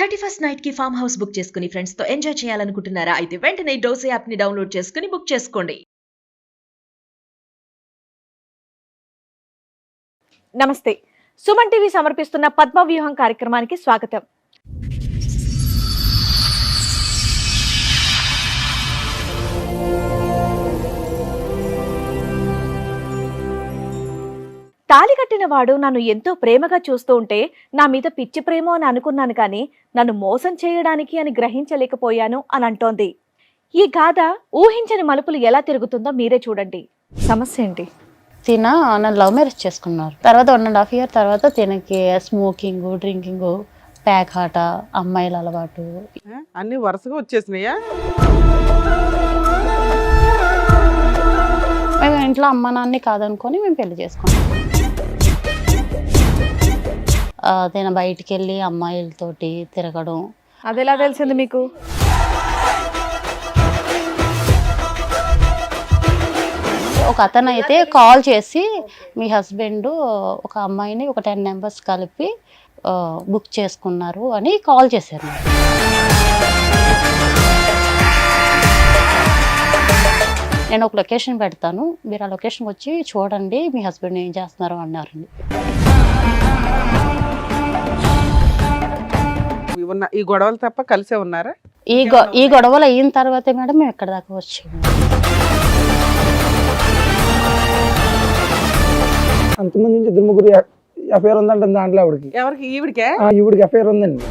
31st night కి farm house book చేసుకుని friends తో ఎంజాయ్ చేయాలనుకుంటున్నారా? అయితే వెంటనే డోసే యాప్ ని డౌన్లోడ్ చేసుకుని బుక్ చేసుకోండి. నమస్తే. సుమన్ టీవీ సమర్పిస్తున్న పద్మవ్యూహం కార్యక్రమానికి స్వాగతం. తాళి కట్టిన వాడు నన్ను ఎంతో ప్రేమగా చూస్తూ ఉంటే నా మీద పిచ్చి ప్రేమో అని అనుకున్నాను, కానీ నన్ను మోసం చేయడానికి అని గ్రహించలేకపోయాను అని అంటోంది. ఈ గాథ ఊహించని మలుపులు ఎలా తిరుగుతుందో మీరే చూడండి. సమస్య ఏంటి? నన్ను లవ్ మ్యారేజ్ చేసుకున్నారు. తర్వాత 1.5 year తర్వాత తినకి స్మోకింగ్, డ్రింకింగ్, ప్యాక్ ఆట, అమ్మాయిల అలవాటు అన్ని వరుసగా వచ్చేసినాయా? మేము ఇంట్లో అమ్మ నాన్ని కాదనుకొని మేము పెళ్లి చేసుకున్నాం. తిన బయటికి వెళ్ళి అమ్మాయిలతోటి తిరగడం. అది ఎలా తెలిసింది మీకు? ఒక అతను అయితే కాల్ చేసి మీ హస్బెండ్ ఒక అమ్మాయిని ఒక 10 members కలిపి బుక్ చేసుకున్నారు అని కాల్ చేశారు. నేను ఒక లొకేషన్ పెడతాను, మీరు ఆ లొకేషన్కి వచ్చి చూడండి మీ హస్బెండ్ ఏం చేస్తున్నారు అన్నారండి. ఈ గొడవలు తప్ప కలిసే ఉన్నారా? ఈ గొడవలు అయిన తర్వాతే మేడం మేము ఎక్కడ దాకా వచ్చాము. అంతమంది నుంచి 2-3 అఫేర్ ఉందంటే దాంట్లో ఆవిడకి. ఎవరికి? ఈవిడికే? ఈవిడికి అఫేర్ ఉందండి.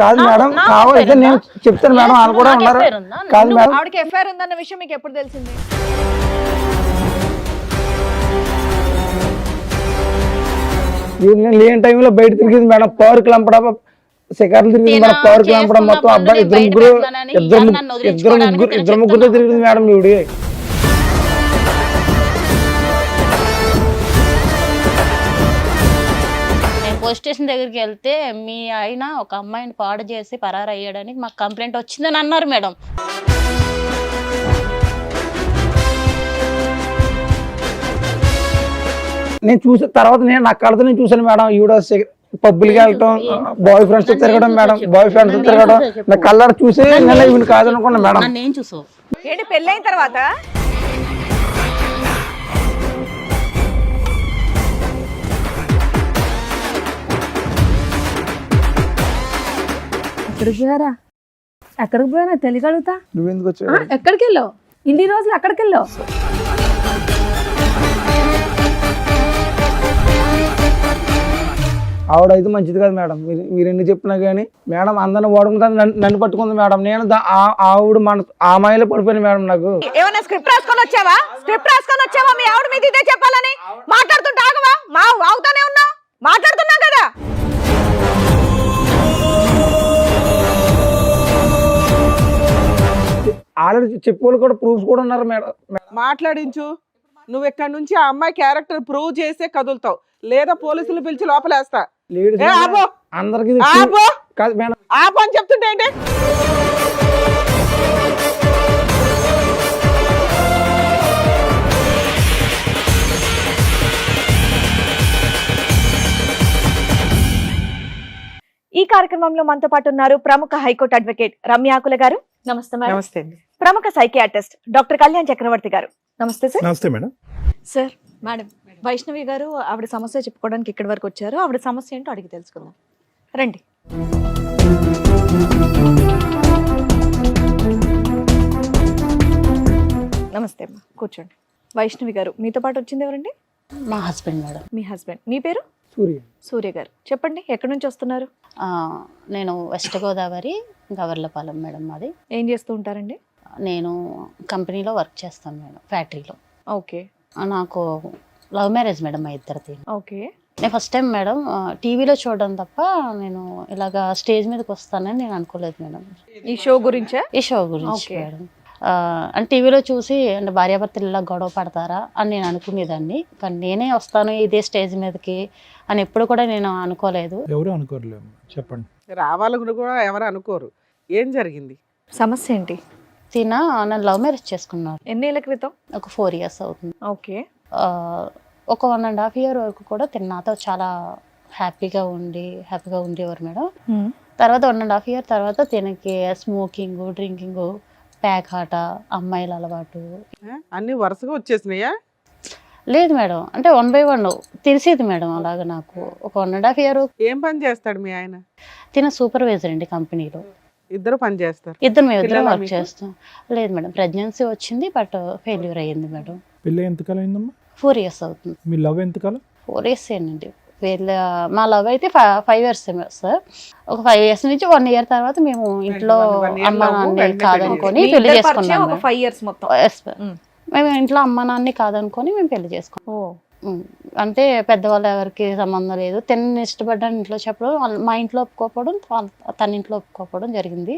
కాదు మేడం, కావాలంటే నేను చెప్తాను మేడం, వాళ్ళు కూడా ఉన్నారు. కాదు మేడం, ఆవిడకి ఎఫ్ఐఆర్ ఉందన్న విషయం మీకు ఎప్పుడు తెలిసింది? నేను లేని టైంలో బయట తిరిగింది మేడం, పార్కులు అమ్మడం, శిఖర్లు తిరిగింది మేడం, పార్కులు అమ్మడం, మొత్తం అబ్బాయి ఇద్దరు ముగ్గురుతో తిరిగింది మేడం ఈవిడి. పోలీస్ స్టేషన్ దగ్గరికి వెళ్తే మీ ఆయన ఒక అమ్మాయిని పాడు చేసి పరారు అయ్యాడని మాకు కంప్లైంట్ వచ్చిందని అన్నారు మేడం. నేను చూసిన తర్వాత నా కళ్ళతో నేను చూసాను మేడం, ఈవిడ పబ్బులకి వెళ్ళటం, బాయ్ ఫ్రెండ్స్ తో తిరగడం మేడం, బాయ్ ఫ్రెండ్స్ తో తిరగడం, నా కళ్ళ చూసి నేను ఈవిని కాదనుకున్నా మేడం. నేను చూసావు ఏంటి పెళ్ళైన తర్వాత? ఎక్కడికి పోయానా తెలియగలుగుతా? నువ్వెందుకు వచ్చావు? ఎక్కడికి వెళ్ళావు? ఇన్ని రోజులు ఎక్కడికి వెళ్ళావు? ఆవిడ అయితే మంచిది కాదు మేడం, మీరు ఎన్ని చెప్పినా కానీ మేడం అందరిని వాడుకుంటుంది, నన్ను పట్టుకుంది మేడం. నేను ఆవిడ మన ఆ అమ్మాయిలో పడిపోయాను మేడం. నాకు ఏమన్నా స్క్రిప్ట్ రాసుకొని వచ్చావా? స్క్రిప్ట్ రాసుకొని వచ్చావా? మీ ఆవిడ మీద ఇదే చెప్పాలని మాట్లాడుతుంటే ఆగవా? ఆగుతానే ఉన్నావు, మాట్లాడుతున్నాం కదా. ఆల్రెడీ చెప్పేవాళ్ళు కూడా ప్రూఫ్స్ కూడా ఉన్నారు మేడం. మాట్లాడించు. నువ్వు ఇక్కడ నుంచి ఆ అమ్మాయి క్యారెక్టర్ ప్రూవ్ చేసే కదులుతావు, లేదా పోలీసులు పిలిచి లోపలేస్తా. అందరికి కాదు మేడం, ఆపు అని చెప్తుంటే ఏంటి? ఈ కార్యక్రమంలో మనతో పాటు ఉన్నారు ప్రముఖ హైకోర్టు అడ్వకేట్ రమ్యాకుల గారు. నమస్తే మేడం. నమస్తే అండి. ప్రముఖ సైకియాట్రిస్ట్ డాక్టర్ కళ్యాణ్ చక్రవర్తి గారు. నమస్తే సార్. నమస్తే మేడం. సార్, మేడం వైష్ణవి గారు ఆవిడ సమస్య చెప్పుకోవడానికి ఇక్కడి వరకు వచ్చారు. ఆవిడ సమస్య ఏంటో అడిగి తెలుసుకుందాం, రండి. నమస్తే అమ్మా, కూర్చోండి. వైష్ణవి గారు, మీతో పాటు వచ్చింది ఎవరండి? మా హస్బెండ్ మేడం. మీ హస్బెండ్. మీ పేరు? సూర్య గారు. చెప్పండి, ఎక్కడి నుంచి వస్తున్నారు? నేను వెస్ట్ గోదావరి గవర్లపాలెం మేడం. మాది. ఏం చేస్తూ ఉంటారండి? నేను కంపెనీలో వర్క్ చేస్తాను మేడం, ఫ్యాక్టరీలో. ఓకే. నాకు లవ్ మ్యారేజ్ మేడం మా ఇద్దరిది. ఓకే. నేను ఫస్ట్ టైం మేడం టీవీలో చూడడం తప్ప నేను ఇలాగా స్టేజ్ మీదకి వస్తానని నేను అనుకోలేదు మేడం. ఈ షో గురించా? ఈ షో గురించి మేడం. అంటే టీవీలో చూసి అంటే భార్యాభర్తలు ఇలా గొడవ పడతారా అని నేను అనుకునేదాన్ని, కానీ నేనే వస్తాను ఇదే స్టేజ్ మీదకి అని ఎప్పుడు కూడా నేను అనుకోలేదు. ఎవరు అనుకోరలేము. చెప్పండి. రావాలని కూడా ఎవరు అనుకోరు. ఏం జరిగింది? సమస్య ఏంటి? నన్ను లవ్ మ్యారేజ్ చేసుకున్నారు. ఎన్నేళ్ల క్రితం? ఒక 4 years అవుతుంది. ఓకే. ఒక 1.5 year వరకు కూడా తిన నాతో చాలా హ్యాపీగా ఉండేవారు మేడం. తర్వాత 1.5 year తర్వాత తినకి స్మోకింగ్, డ్రింకింగ్, ప్యాక్ ఆట, అమ్మాయిల అలవాటు. అన్ని వరుసగా వచ్చేసినాయా? లేదు మేడం, అంటే 1 by 1 తెలిసేది మేడం. అలాగా నాకు ఒక 1.5 year. ఏం పని చేస్తాడు మీ ఆయన? తిన సూపర్వైజర్ అండి కంపెనీలో. ఇద్దరు పని చేస్తారు? మేము ఇద్దరం పిల్లలా వర్క్ మీకు? చేస్తాం. లేదు మేడం, ప్రెగ్నెన్సీ వచ్చింది బట్ ఫెయిల్యూర్ అయ్యింది మేడం. పెళ్ళి ఎంతకాలం అయిందమ్మా? 4 years అవుతుంది. మీ లవ్ ఎంతకాలం? 4 years ఏనండి. మా లవ్ అయితే 5 years సార్. ఒక 5 years నుంచి 1 year తర్వాత మేము ఇంట్లో 1 year అమ్మ love, నాన్ని వెంటనే కాదనుకొని మీ పెళ్లి ఇద్దరి పరిచయం చేసుకున్నాం ఒక మేడం. 5 years మొత్తం. Yes, ma'am. మేము ఇంట్లో అమ్మ నాన్ని కాదనుకొని మేము పెళ్లి చేసుకున్నాం. అంటే పెద్దవాళ్ళు ఎవరికి సంబంధం లేదు. తిని ఇష్టపడ్డాను ఇంట్లో చెప్పడం, మా ఇంట్లో ఒప్పుకోకపోవడం, తన ఇంట్లో ఒప్పుకోకపోవడం జరిగింది.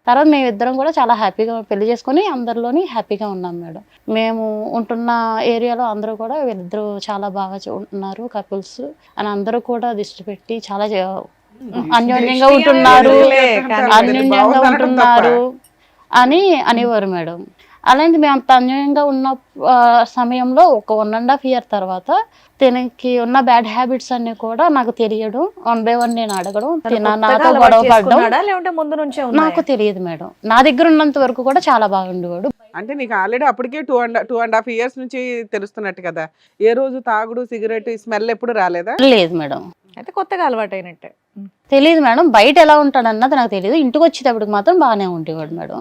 తర్వాత మేము ఇద్దరం కూడా చాలా హ్యాపీగా పెళ్లి చేసుకొని అందరిలోని హ్యాపీగా ఉన్నాం మేడం. మేము ఉంటున్న ఏరియాలో అందరూ కూడా వీళ్ళిద్దరూ చాలా బాగా ఉన్నారు కపుల్స్ అని అందరూ కూడా దృష్టి పెట్టి చాలా అన్యోన్యంగా ఉంటున్నారు, అన్యోన్యంగా ఉంటున్నారు అని అనేవారు మేడం. అలాంటి మేము అంత అన్యాయంగా ఉన్న సమయంలో ఒక 1.5 year తర్వాత తనకి ఉన్న బ్యాడ్ హ్యాబిట్స్ అన్ని కూడా నాకు తెలియడం, 1 by 1 నేను అడగడం, నాతో గొడవ పడడం లేకుంటే ముందు నుంచే నాకు తెలియదు మేడం. నా దగ్గర ఉన్నంత వరకు కూడా చాలా బాగుండేవాడు. అంటే నీకు ఆల్రెడీ అప్పటికే 2.5 years నుంచి తెలుస్తున్నట్టు కదా? ఏ రోజు తాగుడు, సిగరెట్ స్మెల్ ఎప్పుడు రాలేదా? లేదు మేడం, అయితే కొత్తగా అలవాటైనట్టే. తెలియదు మేడం. బయట ఎలా ఉంటాడన్నది నాకు తెలియదు. ఇంటికి వచ్చేటప్పటికి మాత్రం బాగానే ఉండేవాడు మేడం.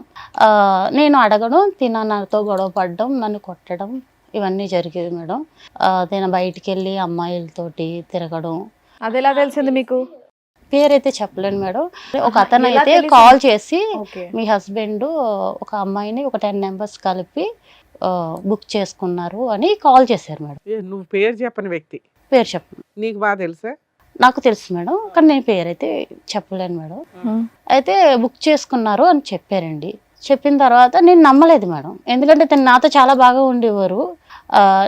నేను అడగడం, నాతో గొడవ పడడం, నన్ను కొట్టడం ఇవన్నీ జరిగేది మేడం. నేను బయటికి వెళ్ళి అమ్మాయిలతోటి తిరగడం. అది ఎలా తెలిసింది మీకు? పేరైతే చెప్పలేను మేడం. ఒక అతను ఎలా అయితే తెలిసింది? కాల్ చేసి ఓకే. మీ హస్బెండ్ ఒక అమ్మాయిని ఒక 10 members కలిపి బుక్ చేసుకున్నారు అని కాల్ చేశారు మేడం. నువ్వు పేరు చెప్పని వ్యక్తి పేరు చెప్పను. నీకు బాగా తెలుసా? నాకు తెలుసు మేడం, కానీ నేను పేరైతే చెప్పలేను మేడం. అయితే బుక్ చేసుకున్నారు అని చెప్పారండి. చెప్పిన తర్వాత నేను నమ్మలేదు మేడం, ఎందుకంటే తను నాతో చాలా బాగా ఉండేవారు.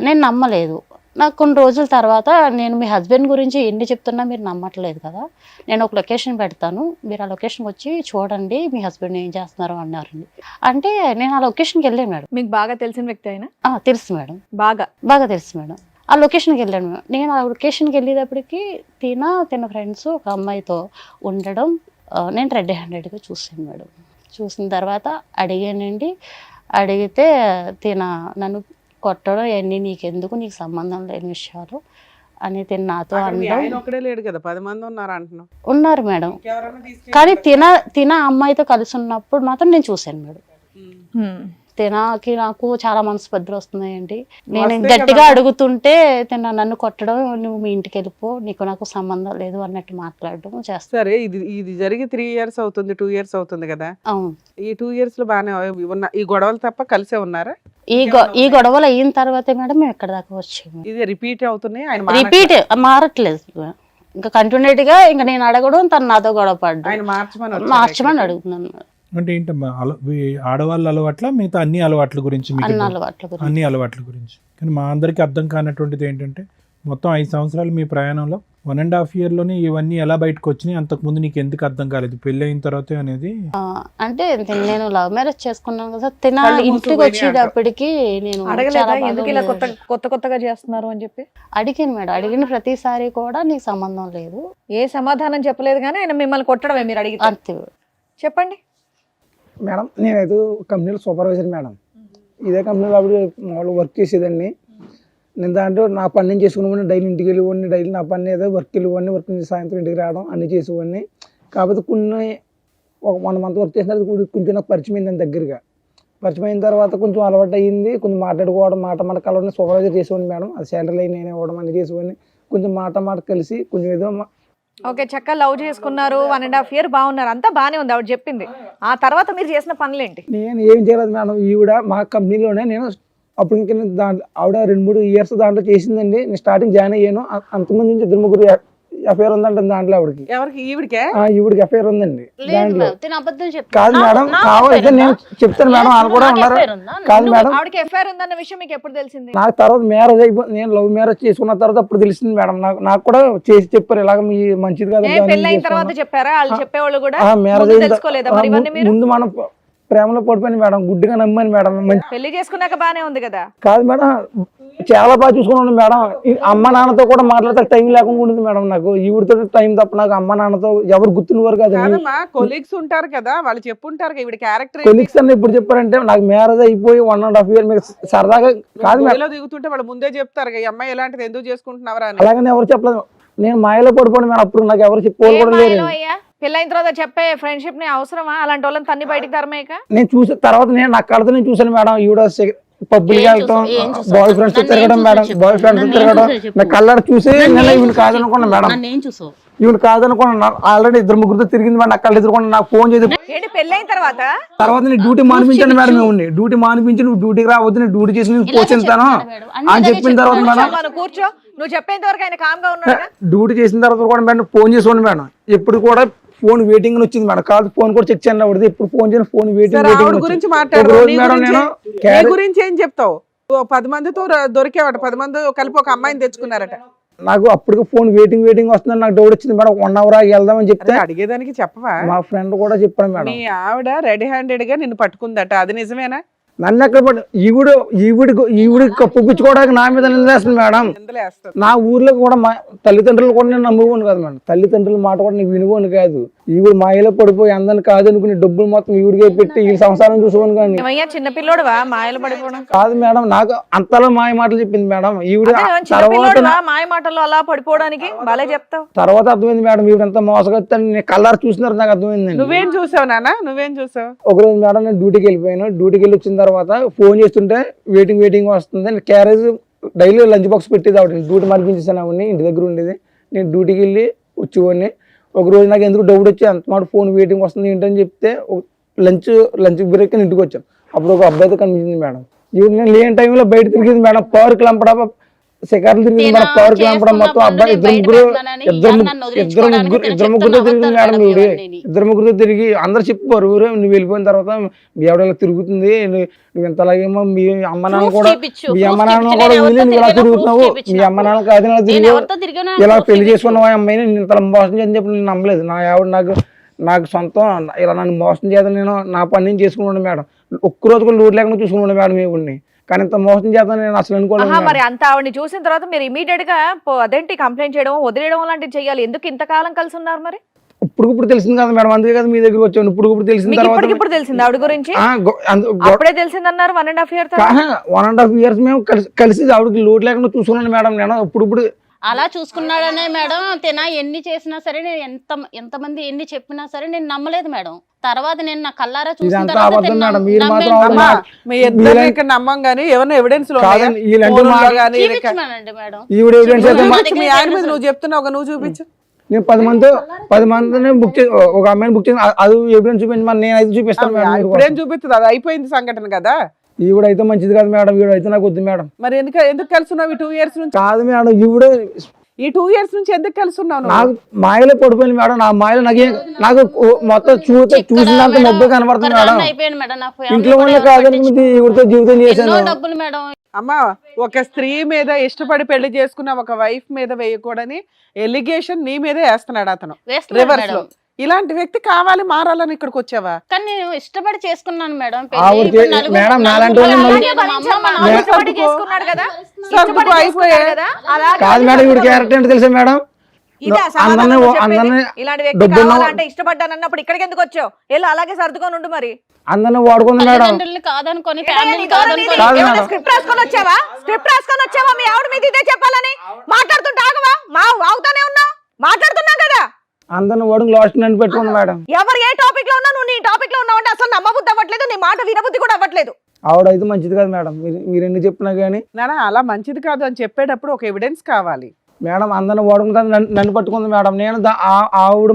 నేను నమ్మలేదు. నాకు కొన్ని రోజుల తర్వాత నేను మీ హస్బెండ్ గురించి ఎన్ని చెప్తున్నా మీరు నమ్మట్లేదు కదా, నేను ఒక లొకేషన్ పెడతాను, మీరు ఆ లొకేషన్కి వచ్చి చూడండి మీ హస్బెండ్ ఏం చేస్తున్నారు అన్నారండి. అంటే నేను ఆ లొకేషన్కి వెళ్ళాను మేడం. మీకు బాగా తెలిసిన వ్యక్తి అయినా? తెలుసు మేడం, బాగా తెలుసు మేడం. ఆ లొకేషన్కి వెళ్ళాను మేడం. నేను ఆ లొకేషన్కి వెళ్ళేటప్పటికి తిన ఫ్రెండ్స్ ఒక అమ్మాయితో ఉండడం నేను రెడ్ హ్యాండెడ్గా చూసాను మేడం. చూసిన తర్వాత అడిగానండి. అడిగితే నన్ను కొట్టడం ఇవన్నీ నీకెందుకు, నీకు సంబంధం లేని విషయాలు అని నాతో అనడం. ఒక్కడే లేడు కదా, 10 మంది ఉన్నారు అంటున్నావు. ఉన్నారు మేడం, ఎవరన్నా తీసుకెళ్ళి కానీ తిన అమ్మాయితో కలిసి ఉన్నప్పుడు మాత్రం నేను చూశాను మేడం. తినకి నాకు చాలా మనస్పర్ధలు వస్తున్నాయండి. నేను వస్తాయి గట్టిగా కదా. అడుగుతుంటే నన్ను కొట్టడం, నువ్వు మీ ఇంటికి వెళ్ళిపో, నీకు నాకు సంబంధం లేదు అన్నట్టు మాట్లాడడం చేస్తాను. సరే, ఇది జరిగి 3 years అవుతుంది, 2 years అవుతుంది కదా? అవును. ఈ 2 years లో బాగానే ఉన్న ఈ గొడవలు తప్ప కలిసే ఉన్నారా? ఈ గొడవలు అయిన తర్వాతే మేడం మేము ఇక్కడ దాకా వచ్చాము. ఇది రిపీట్ అవుతున్నాయి, ఆయన రిపీట్ మారట్లేదు. ఇంకా కంటిన్యూటీ గా ఇంకా నేను అడగడం, తను నాతో గొడవ పడ్డం, ఆయన మార్చమని అడుగుతున్నాను మేడం. అంటే ఏంటమ్మా ఆడవాళ్ళ అలవాట్ల మిగతా అన్ని అలవాట్ల గురించి మీకు అన్న అలవాట్ల గురించి. అన్ని అలవాట్ల గురించి. కానీ మా అందరికీ అర్థం కానటువంటిది ఏంటంటే మొత్తం 5 సంవత్సరాలు మీ ప్రయాణంలో 1.5 year లోనే ఇవన్నీ ఎలా బయటకు వచ్చినాయి, అంతకుముందు నీకు ఎందుకు అర్థం కాలేదు పెళ్ళి అయిన తర్వాతే అనేది? అంటే నేను లవ్ మ్యారేజ్ చేసుకున్నాను కదా, తిన కళ్ళు ఇంటికి మూసుకుపోయినాయి వచ్చేటప్పటికి నేను అడగలేదా చాలా ఎందుకు ఇలా బాధపడ్డాను. కొత్తగా చేస్తున్నారు అని చెప్పి? అడిగాను మేడం. అడిగిన ప్రతిసారి కూడా నీకు సంబంధం లేదు ఏ సమాధానం చెప్పలేదు, కానీ ఆయన మిమ్మల్ని కొట్టడమే మీరు అడిగితే. అంతే. చెప్పండి. మేడం నేనైతే కంపెనీలో సూపర్వైజర్ మేడం. ఇదే కంపెనీలో అప్పుడు మామూలు వర్క్ చేసేదాన్ని. నేను దాంట్లో నా పని నేను చేసుకునేవాడిని, డైలీ ఇంటికి వెళ్ళేవాడిని, డైలీ నా పని ఏదో వర్క్ వెళ్ళేవాడిని, వర్క్ నుంచి సాయంత్రం ఇంటికి రావడం అన్నీ చేసేవాడిని. కాకపోతే ఒక 1 month వర్క్ చేసిన తర్వాత కొంచెం నాకు పరిచయం అయింది దగ్గరగా. పరిచయం అయిన తర్వాత కొంచెం అలవాటు అయ్యింది, కొంచెం మాట్లాడుకోవడం, మాట కలవడం. సూపర్వైజర్ చేసేవాడిని మేడం, అది శాలరీ నేనే ఇవ్వడం అన్నీ చేసేవాడిని. కొంచెం మాట కలిసి కొంచెం ఏదో ఓకే, చక్కగా లవ్ చేసుకున్నారు, 1.5 year బాగున్నారు, అంతా బాగానే ఉంది ఆవిడ చెప్పింది. ఆ తర్వాత మీరు చేసిన పనులేంటి? నేను ఏం చేయలేదు మేడం. ఈవిడ మా కంపెనీలోనే నేను అప్పుడు ఇంకా దాంట్లో ఆవిడ 2-3 years దాంట్లో చేసిందండి. నేను స్టార్టింగ్ జాయిన్ అయ్యాను. అంతకుముందు నుంచి 2-3 ఎఫ్ఐఆర్ ఉందంట దాంట్లో ఆవిడకి. ఎవరికి? ఈవిడికే? ఈవిడికి ఎఫ్ఐఆర్ ఉందండి దాంట్లో. అబద్ధం కాదు మేడం, కావాలంటే నేను చెప్తాను మేడం, వాళ్ళు కూడా ఉన్నారు. కాదు మేడం, ఆవిడకి ఎఫ్ఐఆర్ ఉందన్న విషయం మీకు ఎప్పుడు తెలిసింది? నాకు తర్వాత మ్యారేజ్ అయిపోయింది, నేను లవ్ మ్యారేజ్ చేసుకున్న తర్వాత అప్పుడు తెలిసింది మేడం. నాకు కూడా చేసి చెప్పారు, ఇలాగ మీ మంచిది కదా. పెళ్ళైన తర్వాత చెప్పారా? వాళ్ళు చెప్పేవాళ్ళు కూడా మ్యారేజ్ తెలుసుకోలేదా మరి ఇవన్నీ మీరు? ముందు మనం ప్రేమలో పడిపోయింది మేడం, గుడ్డిగా నమ్మాను మేడం. పెళ్లి చేసుకున్నాక బానే ఉంది కదా? కాదు మేడం, చాలా బాగా చూసుకున్నాను మేడం. ఈ అమ్మ నాన్నతో కూడా మాట్లాడితే టైం లేకుండా ఉండదు మేడం. నాకు ఈవిడితో టైం తప్ప నాకు అమ్మ నాన్నతో ఎవరు గుర్తున్నవారు కాదు. కాదమ్మా, కొలీగ్స్ ఉంటారు కదా, వాళ్ళు చెప్పుంటారు కదా ఈవిడ క్యారెక్టర్ కొలీగ్స్ అన్న ఇప్పుడు చెప్పారంటే నాకు మ్యారేజ్ అయిపోయి 1.5 year మీకు సరదాగా కాదు మేడం. దిగుతుంటే వాళ్ళు ముందే చెప్తారు ఈ అమ్మాయి ఎలాంటిది ఎందుకు చేసుకుంటున్నావరా అని. అలాగని ఎవరు చెప్పలేదు. నేను మాయలో పడిపోయాను మేడం. అప్పుడు నాకు ఎవరు చెప్పుకోవాలి కూడా లేరు. పెళ్ళైన తర్వాత చెప్పే ఫ్రెండ్షిప్ ని అవసరమా? అలాంటి వాళ్ళని తన్ని బయటికి తరమేక. నేను చూసిన తర్వాత నా కళ్ళతో నేను చూసాను మేడం. ఈవిడ పబ్బులకి వెళ్తాం, బాయ్ ఫ్రెండ్స్ తిరగడం మేడం, బాయ్ ఫ్రెండ్స్ తిరగడం నా కళ్ళారు చూసి నేను ఈవిడ కాదనుకున్నా మేడం. ఈవిడ కాదనుకున్నా. ఆల్రెడీ 2-3 తిరిగింది మేడం. అక్కడ ఎదుర్కొన్నా నాకు ఫోన్ చేసి పెళ్ళైన తర్వాత నేను డ్యూటీ మానిపించాను మేడం. మేము డ్యూటీ మానిపించి నువ్వు డ్యూటీకి రావద్దు, నేను డ్యూటీ చేసి నేను పోషిస్తాను అని చెప్పిన తర్వాత మేడం కూర్చో, నువ్వు చెప్పేంత వరకు ఆయన కామ్ గా ఉన్నాడు. డ్యూటీ చేసిన తర్వాత కూడా మేడం ఫోన్ చేసుకోండి మేడం. ఎప్పుడు కూడా ఫోన్ వెయిటింగ్ వచ్చింది మేడం. కాదు ఫోన్ కూడా చెక్ చేయండి ఆవిడది. ఎప్పుడు ఫోన్ చేసిన ఫోన్ వెయిటింగ్ గురించి మాట్లాడు. గురించి ఏం చెప్తావు? 10 మందితో దొరికేవాట, 10 మంది కలిపి ఒక అమ్మాయిని తెచ్చుకున్నారట. నాకు అప్పటికి ఫోన్ వెయిటింగ్ వస్తుందని నాకు డౌట్ వచ్చింది మేడం. 1 hour వెళ్దామని చెప్తే అడిగేదానికి చెప్పవా? మా ఫ్రెండ్ కూడా చెప్పాడు మేడం. మీ ఆవిడ రెడీ హ్యాండెడ్ గా నిన్ను పట్టుకుందట, అది నిజమేనా? నన్ను ఎక్కడ పట్టు ఈవిడి పుప్పించుకోవడానికి నా మీద నిందేస్తుంది మేడం. నా ఊర్లో కూడా మా తల్లిదండ్రులు కూడా నేను నమ్ముకోను కాదు మేడం. తల్లిదండ్రుల మాట కూడా నీకు వినుకోను కాదు. ఈవిడ మాయలో పడిపోయి అందరిని కాదనుకుని డబ్బులు మొత్తం ఈవిడికే పెట్టి ఈ సంసారం చూసుకోను కానీ చిన్న పిల్లోడువా మాయలు పడిపోవడం కాదు మేడం. నాకు అంతలా మాయ మాటలు చెప్పింది మేడం ఈవిడ. తర్వాత మాయ మాటలు అలా పడిపోవడానికి బాలే చెప్తావు. తర్వాత అర్థమైంది మేడం ఈవిడ ఎంత మోసగొచ్చని కళ్ళారు చూసినారు. నాకు అర్థమైంది. నువ్వేం చూసావు నాన్న? నువ్వేం చూసావు? ఒకరోజు మేడం నేను డ్యూటీకి వెళ్ళిపోయాను. డ్యూటీకి వెళ్ళి వచ్చిన తర్వాత ఫోన్ చేస్తుంటే వెయిటింగ్ వస్తుంది. క్యారేజ్ డైలీ లంచ్ బాక్స్ పెట్టేది ఆవిడ. డ్యూటీ మరిపించేసాను ఆవిడని. ఇంటి దగ్గర ఉండేది. నేను డ్యూటీకి వెళ్ళి వచ్చేవాడిని. ఒక రోజు నాకు ఎందుకు డౌట్ వచ్చి అంత మాట ఫోన్ వెయిటింగ్ వస్తుంది ఏంటని చెప్తే లంచ్ బ్రేక్ అని ఇంటికి వచ్చాను. అప్పుడు ఒక అబ్బాయితో కనిపించింది మేడం. నేను లేని టైంలో బయట తిరిగింది మేడం. పార్క్ లంపడా శిఖర్లు తిరిగింది మేడం. పార్క్ లంపడం మొత్తం అబ్బాయి ఇద్దరు ముగ్గురుతో తిరిగింది మేడం. ఈవిడ 2-3 తిరిగి అందరు చెప్పారు ఊరే నువ్వు వెళ్ళిపోయిన తర్వాత మీ ఆవిడ తిరుగుతుంది, నువ్వు ఇంతలాగేమో మీ అమ్మ నాన్న కూడా వీళ్ళు నువ్వు ఇలా తిరుగుతున్నావు, మీ అమ్మ నాన్న కాదు ఇలా పెళ్లి చేసుకున్నావు ఆ అమ్మాయిని నేను ఇంతలా మోసం చేయని చెప్పి నేను నమ్మలేదు. నా ఆవిడ నాకు సొంతం ఇలా నన్ను మోసం చేయదని నేను నా పని నేను చేసుకున్నాను మేడం. ఒక్కరోజు కూడా లోటు లేకుండా చూసుకున్నాను మేడం ఈవిడ్ని. కానీ ఇంత మోసం చేద్దాం నేను అసలు అనుకోలేదు. మరి అంత ఆవిడని చూసిన తర్వాత మీరు ఇమీడియట్ గా అదేంటి కంప్లైంట్ చేయడం వదిలేయడం లాంటివి చేయాలి. ఎందుకు ఇంతకాలం కలిసి ఉన్నారు? మరి ఇప్పుడు తెలిసింది కదా మేడం. అందుకే కదా మీ దగ్గర వచ్చాను. ఇప్పుడు తెలిసిన తర్వాత ఇప్పుడు తెలిసింది ఆవిడ గురించి. అప్పుడే తెలిసిందన్నారు 1.5 year. 1.5 years మేము కలిసి ఆవిడకి లోటు లేకుండా చూసుకున్నాను మేడం. నేను ఇప్పుడు అలా చూసుకున్నాడనే మేడం. తిన ఎన్ని చేసినా సరే, నేను ఎంతమంది ఎన్ని చెప్పినా సరే నేను నమ్మలేదు మేడం. తర్వాత నేను నా కల్లారా చూసిన నమ్మం గానీ ఏమన్నా ఎవిడెన్స్ మేడం. నువ్వు చెప్తున్నావు, నువ్వు చూపించు. నేను 10 మందిని బుక్ చేసి ఒక అమ్మాయిని బుక్ చేసి అది ఎవిడెన్స్ చూపించమని నేను అయితే చూపిస్తాను. ఇప్పుడేం చూపిస్తుంది? అది అయిపోయింది సంఘటన కదా. ఈవిడ అయితే మంచిది కాదు మేడం. ఈవిడ అయితే నాకు వద్దు మేడం. మరి ఎందుకు కలుసున్నావు ఈ 2 years నుంచి? కాదు మేడం, ఈవిడ ఈ 2 years నుంచి ఎందుకు కలుసున్నావు? నాకు మాయలో పడిపోయింది మేడం. నా మాయలో నాకు మొత్తం చూసినంత మొబ్బు కనబడుతుంది మేడం. ఇంట్లో ఉన్న కాదని ఈవిడతో జీవితం చేశాను. అమ్మా, ఒక స్త్రీ మీద ఇష్టపడి పెళ్లి చేసుకున్న ఒక వైఫ్ మీద వేయకూడని ఎలిగేషన్ నీ మీదే వేస్తున్నాడు అతను రివర్స్ లో. ఇలాంటి వ్యక్తి కావాలి, మారాలని ఇక్కడికి వచ్చావా? కానీ నేను ఇష్టపడి చేసుకున్నాను మేడం. కాదు మేడం, ఈవిడ క్యారెక్టర్ ఏంటి తెలుసా మేడం? ఇష్టపడ్డానన్నప్పుడు ఇక్కడికి ఎందుకు వచ్చావు? వెళ్ళి అలాగే సర్దుకొని ఉండు. మరి అందరిని వాడుకుంది మేడం. కాదనుకొని స్క్రిప్ట్ రాసుకొని వచ్చావా? మీ ఆవిడ మీద ఇదే చెప్పాలని మాట్లాడుతుంటే ఆగవా? ఆగుతానే ఉన్నావు, మాట్లాడుతున్నాం కదా. అందరిని వాడుకు లాస్ట్ నన్ను పెట్టుకుంది మేడం. ఎవరు ఏ టాపిక్ లో ఉన్నా నువ్వు నీ టాపిక్ లో ఉన్నావు అంటే అసలు నమ్మబుద్ధి అవ్వట్లేదు, నీ మాట వినబుద్ధి కూడా అవ్వట్లేదు. ఆవిడైతే మంచిది కాదు మేడం. మీరు ఎన్ని చెప్పినా కానీ నానా అలా మంచిది కాదు అని చెప్పేటప్పుడు ఒక ఎవిడెన్స్ కావాలి మేడం. అందరిని వాడుకుంటా నన్ను పట్టుకుంది మేడం. నేను ఆవిడ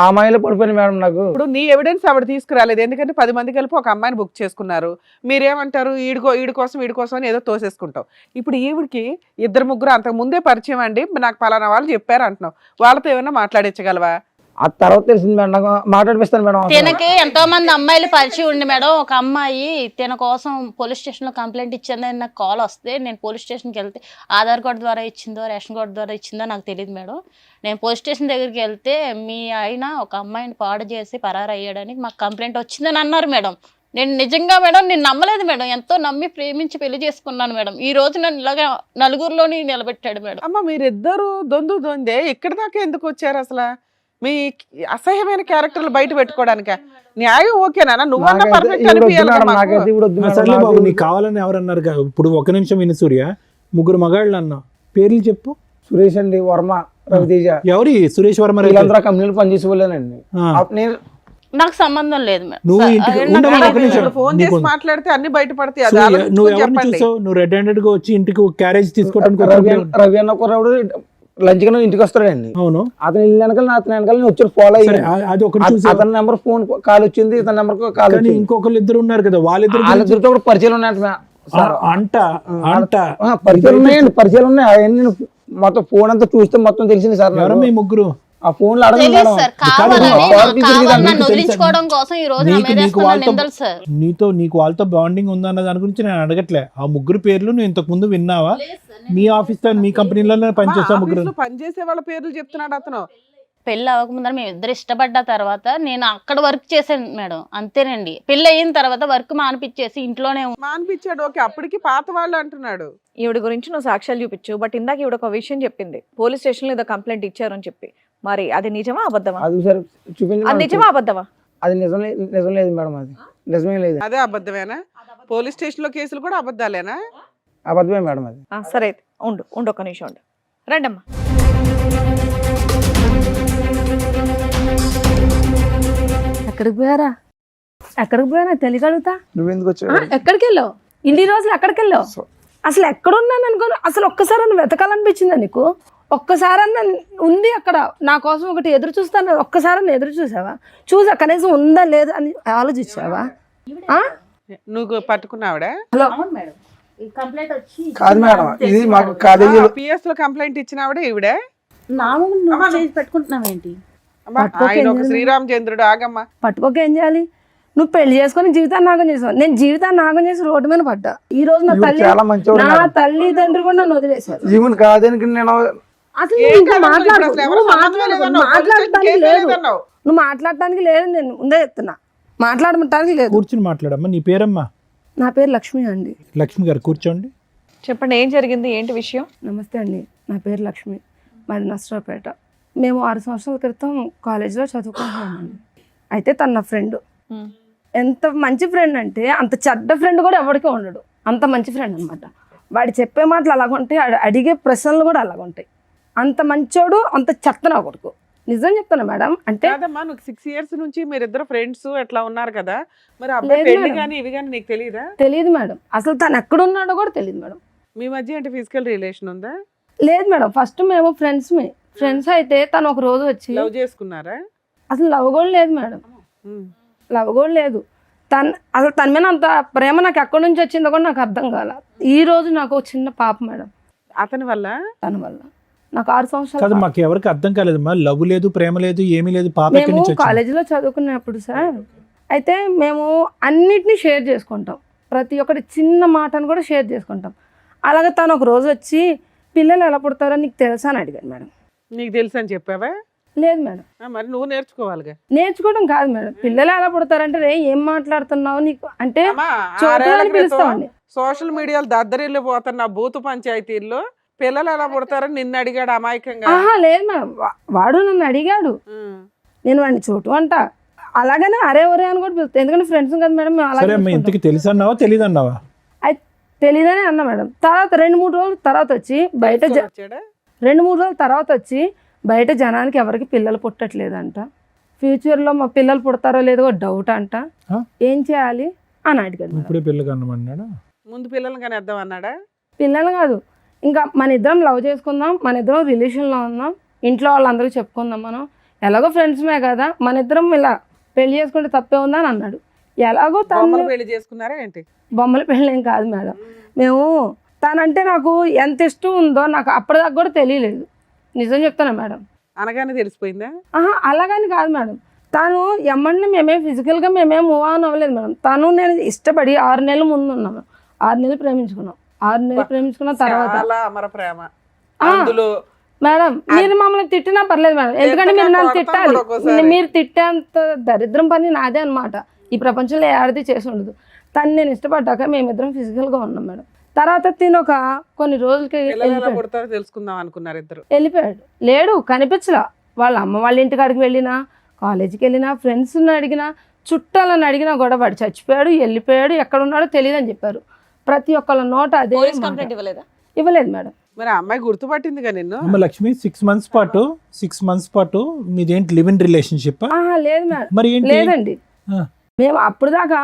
ఆ మాయలో పడిపోయింది మేడం. నాకు ఇప్పుడు నీ ఎవిడెన్స్ ఆవిడ తీసుకురాలేదు. ఎందుకంటే 10 మంది కలిపి ఒక అమ్మాయిని బుక్ చేసుకున్నారు. మీరేమంటారు? వీడి కోసం అని ఏదో తోసేసుకుంటావు. ఇప్పుడు ఈవిడికి 2-3 అంతకు ముందే పరిచయం అండి, నాకు పలానా వాళ్ళు చెప్పారు అంటున్నావు. వాళ్ళతో ఏమైనా మాట్లాడించగలవా? ఆ తర్వాత తెలిసింది మేడం. నాకు మాట్లాడిపిస్తాను మేడం. తనకి ఎంతో మంది అమ్మాయిలు పరిచయం ఉండి మేడం. ఒక అమ్మాయి తన కోసం పోలీస్ స్టేషన్ లో కంప్లైంట్ ఇచ్చిందని నాకు కాల్ వస్తే నేను పోలీస్ స్టేషన్కి వెళ్తే ఆధార్ కార్డు ద్వారా ఇచ్చిందో రేషన్ కార్డు ద్వారా ఇచ్చిందో నాకు తెలియదు మేడం. నేను పోలీస్ స్టేషన్ దగ్గరికి వెళ్తే మీ ఆయన ఒక అమ్మాయిని పాడు చేసి పరారు అయ్యాడని మాకు కంప్లైంట్ వచ్చిందని అన్నారు మేడం. నేను నిజంగా మేడం నేను నమ్మలేదు మేడం, ఎంతో నమ్మి ప్రేమించి పెళ్లి చేసుకున్నాను మేడం. ఈ రోజు నన్ను ఇలాగా నలుగురిలోని నిలబెట్టాడు మేడం. అమ్మ మీరిద్దరు దొందే ఇక్కడ దాకా ఎందుకు వచ్చారు అసలు? మీ అసహ్యమైన క్యారెక్టర్లు బయట పెట్టుకోవడానిక? న్యాయం ఓకేనా? నువ్వన్నా పర్ఫెక్ట్ అనిపించాలి కదా మాకు. నాకైతే ఇప్పుడు వద్దు మేడం. సర్లే బాబు, నాకు నీకు కావాలని ఎవరన్నారు ఇప్పుడు ఒక నిమిషం విని సూర్య, ముగ్గురు మగాళ్ళు అన్నావు, పేర్లు చెప్పు. సురేష్ అండి, వర్మ, రవితేజ, ఎవరి సురేష్ వర్మ? వీళ్ళందరూ కంపెనీలు పనిచేసేవాళ్ళేనండి. నేను నాకు సంబంధం లేదు మేడం. నువ్వు ఇంటికి ఉండమని ఒక నిమిషం. ఫోన్ చేసి మాట్లాడితే అన్ని బయటపడతాయి. అది సూర్య, ఆలోచించుకొని నువ్వు ఎవరిని చెప్పండి. చూసావు? నువ్వు రెడ్ హ్యాండెడ్ గా వచ్చి ఇంటికి క్యారేజ్ తీసుకోవడానికి రవి అన్న కుర్రాడు లంచ్ కింద ఇంటికి వస్తాడండి. అవును, అతను ఇల్లు వెనకాల అతని వెనకాల నేను వచ్చి ఫాలో సరే, అయ్యాను. అది ఒకటి చూసావు. అతని నెంబర్ ఫోన్ కాల్ వచ్చింది, ఇతని నెంబర్ కాల్ కానీ వచ్చింది. ఇంకొకళ్ళు ఇద్దరు ఉన్నారు కదా, వాళ్ళిద్దరు వాళ్ళిద్దరితో కూడా పరిచయాలు ఉన్నాయంట అంట పరిచయాలు ఉన్నాయండి, పరిచయాలు ఉన్నాయి. అవన్నీ మొత్తం ఫోన్ అంతా చూస్తే మొత్తం తెలిసింది సార్ నాకు. ఎవరు మీ ముగ్గురు? ఆ ఫోన్ లో అడగండి తెలియదు మేడం. సార్, కావాలని నన్ను నీకు వదిలించుకోవడం కోసం ఈ రోజు నా మీద వేస్తున్న వాళ్ళతో నిందలు సార్. నీకు వాళ్ళతో బాండింగ్ ఉందన్న దాని గురించి నేను అడగట్లే. ఆ ముగ్గురు పేర్లు నువ్వు ఇంతకు ముందు విన్నావా? మీ ఆఫీస్ లో మీ కంపెనీలోనే పనిచేస్తా ముగ్గురు ఆఫీసులో పనిచేసే వాళ్ళ పేర్లు చెప్తున్నాడు అతను. పెళ్లి అవ్వకముందర మేము ఇద్దరు ఇష్టపడ్డ తర్వాత నేను అక్కడ వర్క్ చేశాను మేడం, అంతేనండి. పెళ్లి అయిన తర్వాత వర్క్ మానిపించేసి ఇంట్లోనే మానిపించాడు, ఓకే. అప్పటికి పాత వాళ్ళు అంటున్నాడు. ఈవిడ గురించి నువ్వు సాక్ష్యాలు చూపించు, బట్ ఇందాక ఈవిడ ఒక విషయం చెప్పింది, పోలీస్ స్టేషన్ లో ఏదో కంప్లైంట్ ఇచ్చారు అని చెప్పి. మరి అది నిజమా అబద్ధమా? అది సరే చూపించండి అది మేడం. నిజమా అబద్ధమా? అది నిజం లేదు మేడం, అది నిజమే లేదు, అదే అబద్ధమేనా? పోలీస్ స్టేషన్ లో కేసులు కూడా అబద్ధాలేనా? అబద్ధమే మేడం అది. సరే అయితే ఉండు ఒక నిమిషం ఉండు. రండమ్మా. ఎక్కడికి పోయారా తెలియగలుగుతా? నువ్వెందుకు వచ్చావు? ఎక్కడికి వెళ్ళావు? ఇన్ని రోజులు ఎక్కడికి వెళ్ళావు? అసలు ఎక్కడున్నాను అనుకోను. అసలు ఒక్కసారి వెతకాలనిపించిందా నీకు? ఒక్కసారన్నా ఉంది అక్కడ నా కోసం ఒకటి ఎదురు చూస్తాను, ఒక్కసారన్నా ఎదురు చూసావా? చూసా కనీసం ఉందా లేదా అని ఆలోచించావా? నువ్వు పట్టుకున్నావిడా? హలో, కాదు మేడం, ఇది మాకు కాలేజీలో పిఎస్ లో కంప్లైంట్ ఇచ్చినావిడే ఈవిడే? పెట్టుకుంటున్నావేంటి? ఆయన ఒక శ్రీరామచంద్రుడు. ఆగమ్మా, పట్టుకోక ఏం చేయాలి? నువ్వు పెళ్లి చేసుకొని జీవితాన్ని నాగం చేసావు, నేను జీవితాన్ని నాగం చేసి రోడ్డు మీద పడ్డా. ఈ రోజు నా తల్లి చాలా మంచివాడు నా మేడం. తల్లిదండ్రులు కూడా నన్ను వదిలేశారు. ఈవెన్ కాదని నేను అసలు ఏం నువ్వు ఇంకా కాదు, మాట్లాడు, ఇప్పుడు అసలు ఎవరు నువ్వు సంబంధమే లేదన్నావు, మాట్లాడటానికి కేసు లేదు, లేదన్నావు. నువ్వు మాట్లాడటానికి లేదు, నేను ముందే చెప్తున్నా, మాట్లాడటానికి లేదు. కూర్చుని మాట్లాడమ్మా. నీ పేరమ్మా? నా పేరు లక్ష్మి అండి. లక్ష్మి గారు కూర్చోండి. చెప్పండి, ఏం జరిగింది, ఏంటి విషయం? నమస్తే అండి, నా పేరు లక్ష్మి, మాది నర్సరావుపేట. మేము 6 సంవత్సరాల క్రితం కాలేజీలో చదువుకుంటున్నామండి. అయితే తన నా ఫ్రెండ్. ఎంత మంచి ఫ్రెండ్ అంటే అంత చెడ్డ ఫ్రెండ్ కూడా ఎవరికీ ఉండడు, అంత మంచి ఫ్రెండ్ అనమాట. వాడు చెప్పే మాటలు అలాగుంటాయి, అడిగే ప్రశ్నలు కూడా అలాగుంటాయి. అంత మంచోడు, అంత చెత్త నా కొడుకు. నిజం చెప్తాను మేడం. అంటే కాదమ్మా, నువ్వు 6 years నుంచి మీరిద్దరు ఫ్రెండ్స్ ఎట్లా ఉన్నారు కదా, మరి అబ్బాయి లేదు పెళ్లి మేడం. కానీ ఇవి కానీ నీకు తెలియదా? తెలియదు మేడం, అసలు తను ఎక్కడున్నాడో కూడా తెలియదు మేడం. మీ మధ్య అంటే ఫిజికల్ రిలేషన్ ఉందా? లేదు మేడం, ఫస్ట్ మేము ఫ్రెండ్స్ అయితే తను ఒక రోజు వచ్చి లవ్ చేసుకున్నారా? అసలు లవ్ కూడా లేదు మేడం, లవ్ కూడా లేదు. అసలు తన మీద అంత ప్రేమ నాకు ఎక్కడి నుంచి వచ్చిందో కూడా నాకు అర్థం కాల. ఈ రోజు నాకు ఒక చిన్న పాప మేడం, అతని వల్ల. తన వల్ల నాకు 6 కాదు, సంవత్సరాలు. మాకు ఎవరికి అర్థం కాలేదమ్మా. లవ్ లేదు, ప్రేమ లేదు, ఏమీ లేదు. పాప ఎక్కడి మేము నుంచి వచ్చింది? కాలేజీలో చదువుకున్నప్పుడు సార్, అయితే మేము అన్నిటినీ షేర్ చేసుకుంటాం, ప్రతి ఒక్కటి చిన్న మాటను కూడా షేర్ చేసుకుంటాం. అలాగే తను ఒక రోజు వచ్చి పిల్లలు ఎలా పుడతారో నీకు తెలుసా అని అడిగాను మేడం. నీకు తెలుసు అని చెప్పావా? లేదు మేడం. మరి నువ్వు నేర్చుకోవాలిగా. నేర్చుకోవడం కాదు మేడం, పిల్లలు ఎలా పుడతారంటే రే ఏం మాట్లాడుతున్నావు నీకు అంటే ఆరేళ్ల పిలుస్తామండి. సోషల్ మీడియాలో దద్దరిల్లు పోతున్న బూతు పంచాయతీల్లో పిల్లలు ఎలా పుడతారని నిన్ను అడిగాడు అమాయకంగా. ఆహా లేదు మేడం, వాడు నన్ను అడిగాడు, నేను వాడిని చోటు అంట, అలాగనే అరే ఒరే అని కూడా పిలుస్తాను, ఎందుకంటే ఫ్రెండ్స్ కదా మేడం. మేము సరే అమ్మా, ఇంతకి తెలుసు అన్నావా తెలీదు అన్నావా? అయితే తెలీదని అన్నా మేడం. తర్వాత 2-3 రోజుల తర్వాత వచ్చి బయట 2-3 రోజుల తర్వాత వచ్చి బయట జనానికి ఎవరికి పిల్లలు పుట్టట్లేదంట, ఫ్యూచర్లో మా పిల్లలు పుడతారో లేదో డౌట్ అంట, ఏం చేయాలి అని అడిగాడు. ఇప్పుడే పిల్లలు కన్నమన్నాడా? ముందు పిల్లలు కానీ వద్దాం అన్నాడా? పిల్లలు కాదు, ఇంకా మన ఇద్దరం లవ్ చేసుకుందాం, మన ఇద్దరం రిలేషన్లో ఉందాం, ఇంట్లో వాళ్ళందరూ చెప్పుకుందాం, మనం ఎలాగో ఫ్రెండ్స్మే కదా, మన ఇద్దరం ఇలా పెళ్లి చేసుకుంటే తప్పే ఉందా అని అన్నాడు. ఎలాగో తను పెళ్లి చేసుకున్నారా ఏంటి? బొమ్మల పెళ్ళి ఏం కాదు మేడం, మేము తనంటే నాకు ఎంత ఇష్టం ఉందో నాకు అప్పటిదాకా కూడా తెలియలేదు, నిజం చెప్తాను మేడం. అనగానే తెలిసిపోయిందా? ఆహా అలాగని కాదు మేడం, తను ఎమ్మంటే మేమేం ఫిజికల్గా మేమేం మూవ్ ఆన్ అవ్వలేదు మేడం. తను నేను ఇష్టపడి 6 నెలల ముందు ఉన్నాము, 6 నెలలు ప్రేమించుకున్నాం, 6 నెలలు ప్రేమించుకున్న తర్వాత అమర ప్రేమ అందులో. మేడం మీరు మమ్మల్ని తిట్టినా పర్లేదు మేడం, ఎందుకంటే మీరు నన్ను తిట్టాలి, మీరు తిట్టేంత దరిద్రం పని నాదే అనమాట. ఈ ప్రపంచంలో ఏ ఆడది చేసి ఉండదు. తను నేను ఇష్టపడ్డాక మేమిద్దరం ఫిజికల్గా ఉన్నాం మేడం. తర్వాత తిను ఒక కొన్ని రోజులకి తెలుసుకుందాం అనుకున్నారు ఇద్దరు. వెళ్ళిపోయాడు. లేడు, కనిపించలా. వాళ్ళ అమ్మ వాళ్ళ ఇంటికాడికి వెళ్ళినా, కాలేజీకి వెళ్ళినా, ఫ్రెండ్స్ని అడిగినా, చుట్టాలని అడిగినా కూడా వాడు చచ్చిపోయాడు, వెళ్ళిపోయాడు, ఎక్కడ ఉన్నాడో తెలియదు అని చెప్పారు. ప్రతి ఒక్కళ్ళ నోట అదే మాట. ఇవ్వలేదు మేడం. మరి అమ్మాయి గుర్తుపట్టిందిగా నిన్ను. అమ్మ లక్ష్మి 6 months పాటు మీదేంటి లివ్ ఇన్ రిలేషన్షిప్? లేదు మేడం, మరి ఏంటి? లేదండి. మేము అప్పుడు దాకా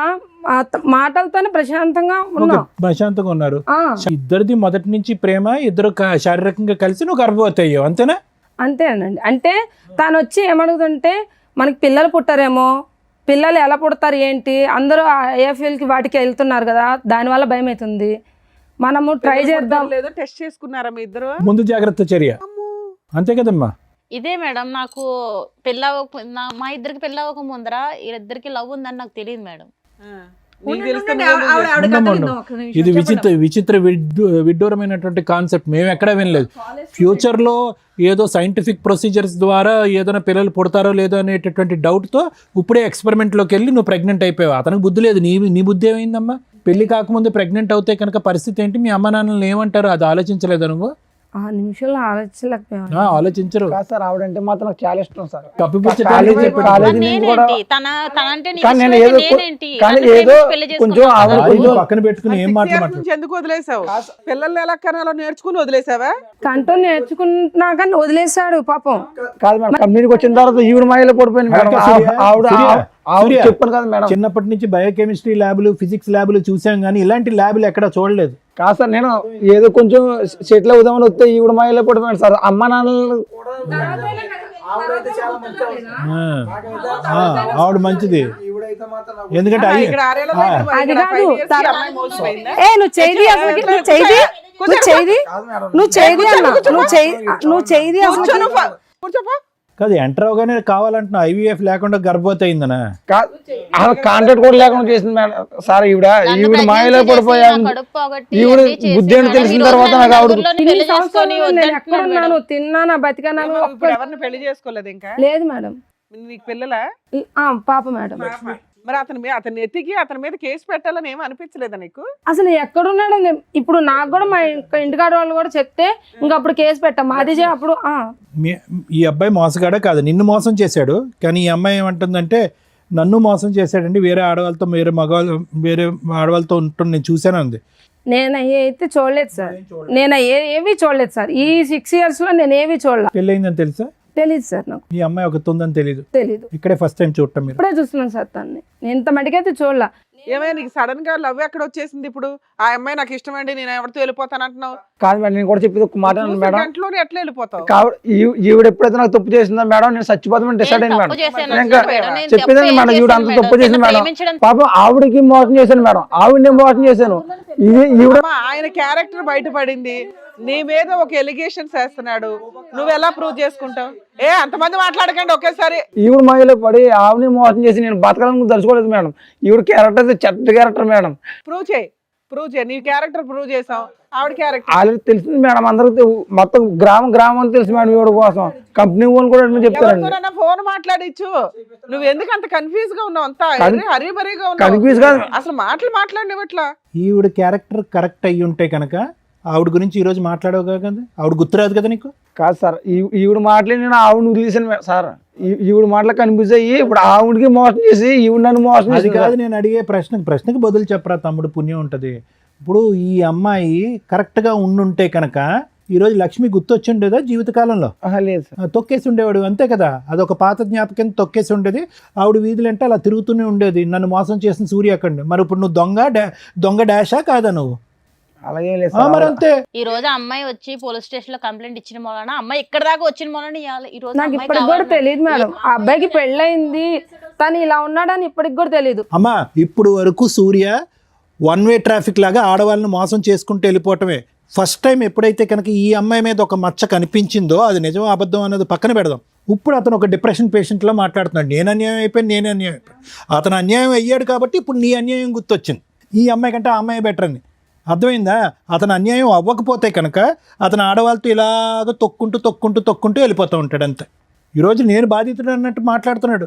మాటలతోనే ప్రశాంతంగా ఉన్నాం. ప్రశాంతంగా ఉన్నారు. ఇద్దరిది మొదటి నుంచి ప్రేమ, ఇద్దరు శారీరకంగా కలిసి నువ్వు గర్భవతి అయ్యావు, అంతేనా? అంతేనండి. అంటే తను వచ్చి ఏమడుగుతుంటే మనకి పిల్లలు పుట్టారేమో, పిల్లలు ఎలా పుడతారు ఏంటి, అందరూ ఏఎఫ్ఎల్కి వాటికి వెళ్తున్నారు కదా, దానివల్ల భయం అవుతుంది, మనము ట్రై చేద్దాం. లేదో టెస్ట్ చేసుకున్నారా మీ ఇద్దరు? ముందు జాగ్రత్త చర్య, అంతే కదమ్మా. ఇదే మేడం, నాకు మా ఇద్దరికి పెళ్ళి అవ్వక ముందర వీళ్ళిద్దరికి లవ్ ఉందని నాకు తెలియదు మేడం. ఇది విచిత్ర విడ్డూరమైనటువంటి కాన్సెప్ట్. మేము ఎక్కడా వినలేదు. ఫ్యూచర్ లో ఏదో సైంటిఫిక్ ప్రొసీజర్స్ ద్వారా ఏదైనా పిల్లలు పుడతారో లేదో అనేటటువంటి డౌట్ తో ఇప్పుడే ఎక్స్పెరిమెంట్ లోకి వెళ్ళి నువ్వు ప్రెగ్నెంట్ అయిపోయావు. అతనికి బుద్ధి లేదు, నీ బుద్ధి ఏమైందమ్మా? పెళ్లి కాకముందు ప్రెగ్నెంట్ అవుతే కనుక పరిస్థితి ఏంటి? మీ అమ్మ నాన్నలు ఏమంటారు? అది ఆలోచించలేదు నువ్వు? ఆ నిమిషంలో ఆలోచించలేకపోయాను. ఆలోచించరు. సార్ ఆవిడంటే మాత్రం నాకు చాలా ఇష్టం సార్. పక్కన పెట్టుకుని ఏం మాట్లాడు? ఎందుకు వదిలేసావు? పిల్లల్ని ఎలా కనాలో నేర్చుకుని వదిలేసావా? కంటూ నేర్చుకున్నాక వదిలేసాడు పాపం. కాదు మేడం, కంపెనీకి వచ్చిన తర్వాత ఈవిడ మాయలో పడిపోయింది మేడం. ఆవిడ చెప్పాను కదా మేడం, చిన్నప్పటి నుంచి బయోకెమిస్ట్రీ ల్యాబ్లు, ఫిజిక్స్ ల్యాబ్లు చూసాం కానీ ఇలాంటి ల్యాబ్లు ఎక్కడ చూడలేదు. కాదు సార్, నేను ఏదో కొంచెం సెటిల్ అవుదామని వస్తే ఈవిడ మాయలో పడిపోయాడు సార్. అమ్మ నాన్నలు ఆవిడ మంచిది, ఎందుకంటే అది కాదు. నువ్వు చేయి అసలు, నువ్వు చేయి అసలు కాదు. ఎంటర్ అవగానే కావాలంటున్నా ఐవీఎఫ్ లేకుండా గర్భవతి అయిందనా? కాంటాక్ట్ కూడా లేకుండా చేసింది మేడం సార్. ఈవిడ మాయలో పడిపోయా. ఈవిడ బుద్ధి అని తెలిసిన తర్వాత నాకు ఆవిడ ఎక్కడున్నాను, తిన్నానా, బతికాను. ఎవరిని పెళ్లి చేసుకోలేదు ఇంకా? లేదు మేడం. నీకు పిల్లలా? పాప మేడం. మరి అతన్ని ఎత్తికి అతని మీద కేసు పెట్టాలని ఏమి అనిపించలేదా నీకు? అసలు ఎక్కడున్నాడు? ఇప్పుడు నాకు కూడా మా ఇంటికాడ వాళ్ళు కూడా చెప్తే ఇంకా అప్పుడు కేసు పెట్టాం. అది అప్పుడు ఈ అబ్బాయి మోసగాడే కాదు, నిన్ను మోసం చేశాడు. కానీ ఈ అమ్మాయి ఏమంటుందంటే నన్ను మోసం చేశాడండి, వేరే ఆడవాళ్ళతో వేరే ఆడవాళ్ళతో ఉంటుంది, నేను చూశాను అంది. నేను అయితే చూడలేదు సార్, నేను ఏవి చూడలేదు సార్. ఈ 6 years లో నేను ఏవి చూడలేదు. పెళ్ళయిందని తెలుసా? తెలీదు సార్ నాకు. ఈ అమ్మాయి ఒక ఉందని తెలీదు? ఇక్కడే ఫస్ట్ టైం చూడటం మీరు? ఇప్పుడే చూస్తున్నాను సార్ తన్ని. నేను ఇంత మటుకైతే చూడలా. ఏమైనా నీకు సడన్ గా లవ్ ఎక్కడ వచ్చేసింది? ఇప్పుడు ఆ అమ్మాయి నాకు ఇష్టమండి, నేను ఎవరితో వెళ్ళిపోతాను అంటున్నావు. కాదు మేడం, నేను కూడా చెప్పేది ఒక మాట మేడం. గంటలోనే ఎట్లా వెళ్ళిపోతావు? ఈవిడ ఎప్పుడైతే నాకు తప్పు చేసిందా మేడం, నేను చచ్చిపోతామని డిసైడ్ అయ్యాను మేడం. చెప్పేదండి మేడం, ఈవిడ అంత తప్పు చేసింది మేడం. పాపం ఆవిడకి మోసం చేశాను మేడం, ఆవిడని మోసం చేశాను. ఆయన క్యారెక్టర్ బయటపడింది, నీ మీద ఒక ఎలిగేషన్స్ వేస్తున్నాడు, నువ్వు ఎలా ప్రూవ్ చేసుకుంటావు? అంతమంది మాట్లాడకండి ఒకేసారి. ఈవిడ మాయలో పడి ఆవిడని మోసం చేసి నేను బతకాలని తలుచుకోలేదు మేడం. ఈవిడ క్యారెక్టర్ చెడ్డ క్యారెక్టర్ మేడం. ప్రూవ్ చేయి. నీ క్యారెక్టర్ ప్రూవ్ చేసాం, ఆవిడ క్యారెక్టర్ ఆల్రెడీ తెలిసింది మేడం. అందరికి మొత్తం గ్రామం తెలుసు మేడం ఈవిడ కోసం. కంపెనీ వాళ్ళు కూడా చెప్తారండి. ఫోన్ మాట్లాడిచ్చు. నువ్వు ఎందుకు అంత కన్ఫ్యూజ్ గా ఉన్నావు? అంతా హరీబరీగా కన్ఫ్యూజ్ గా అసలు మాట్లాడినట్లా. ఈవిడ క్యారెక్టర్ కరెక్ట్ అయ్యి ఉంటే కనుక ఆవిడ గురించి ఈ రోజు మాట్లాడవు కదా, ఆవిడ గుర్తురాదు కదా నీకు? కాదు సార్, ఈవిడ మాటలే నేను ఆవిడని వదిలేసాను సార్. ఈవిడ మాటలు కన్ఫ్యూజ్ అయ్యి ఇప్పుడు ఆవిడకి మోసం చేసి ఈవిడ నన్ను మోసం చేసి. కాదు, నేను అడిగే ప్రశ్నకి బదులు చెప్పరా తమ్ముడు, పుణ్యం ఉంటది. ఇప్పుడు ఈ అమ్మాయి కరెక్ట్ గా ఉండుంటే కనుక ఈ రోజు లక్ష్మి గుర్తొచ్చి ఉండేదా జీవితకాలంలో? లేదు సార్, తొక్కేసి ఉండేవాడు, అంతే కదా. అదొక పాత జ్ఞాపకం, తొక్కేసి ఉండేది. ఆవిడ వీధులంటే అలా తిరుగుతూనే ఉండేది, నన్ను మోసం చేసిన సూర్య అక్కడ. మరి ఇప్పుడు నువ్వు దొంగ డాషా కాదా నువ్వు? అలాగే లేదు మరి అంతే. ఈ రోజు అమ్మాయి వచ్చి పోలీస్ స్టేషన్ లో కంప్లైంట్ ఇచ్చిన మూలన, అమ్మాయి ఇక్కడ దాకా వచ్చిన మూలన ఈ రోజు నాకు ఇప్పటికి కూడా తెలియదు మేడం. ఆ అబ్బాయికి పెళ్ళయింది, తను ఇలా ఉన్నాడని ఇప్పటికి కూడా తెలియదు. అమ్మా, ఇప్పుడు వరకు సూర్య 1-way ట్రాఫిక్ లాగా ఆడవాళ్ళని మోసం చేసుకుంటూ వెళ్ళిపోవటమే. ఫస్ట్ టైం ఎప్పుడైతే కనుక ఈ అమ్మాయి మీద ఒక మచ్చ కనిపించిందో, అది నిజం అబద్ధం అన్నది పక్కన పెడదాం. ఇప్పుడు అతను ఒక డిప్రెషన్ పేషెంట్లా మాట్లాడుతున్నాడు. నేనే అన్యాయం అయిపోయాను. అతను అన్యాయం అయ్యాడు కాబట్టి ఇప్పుడు నీ అన్యాయం గుర్తొచ్చింది. ఈ అమ్మాయి కంటే ఆ అమ్మాయి బెటర్ అని అర్థమైందా? అతను అన్యాయం అవ్వకపోతే కనుక అతను ఆడవాళ్ళతో ఇలాగ తొక్కుంటూ వెళ్ళిపోతూ ఉంటాడు అంతే. ఈరోజు నేను బాధితుడు అన్నట్టు మాట్లాడుతున్నాడు.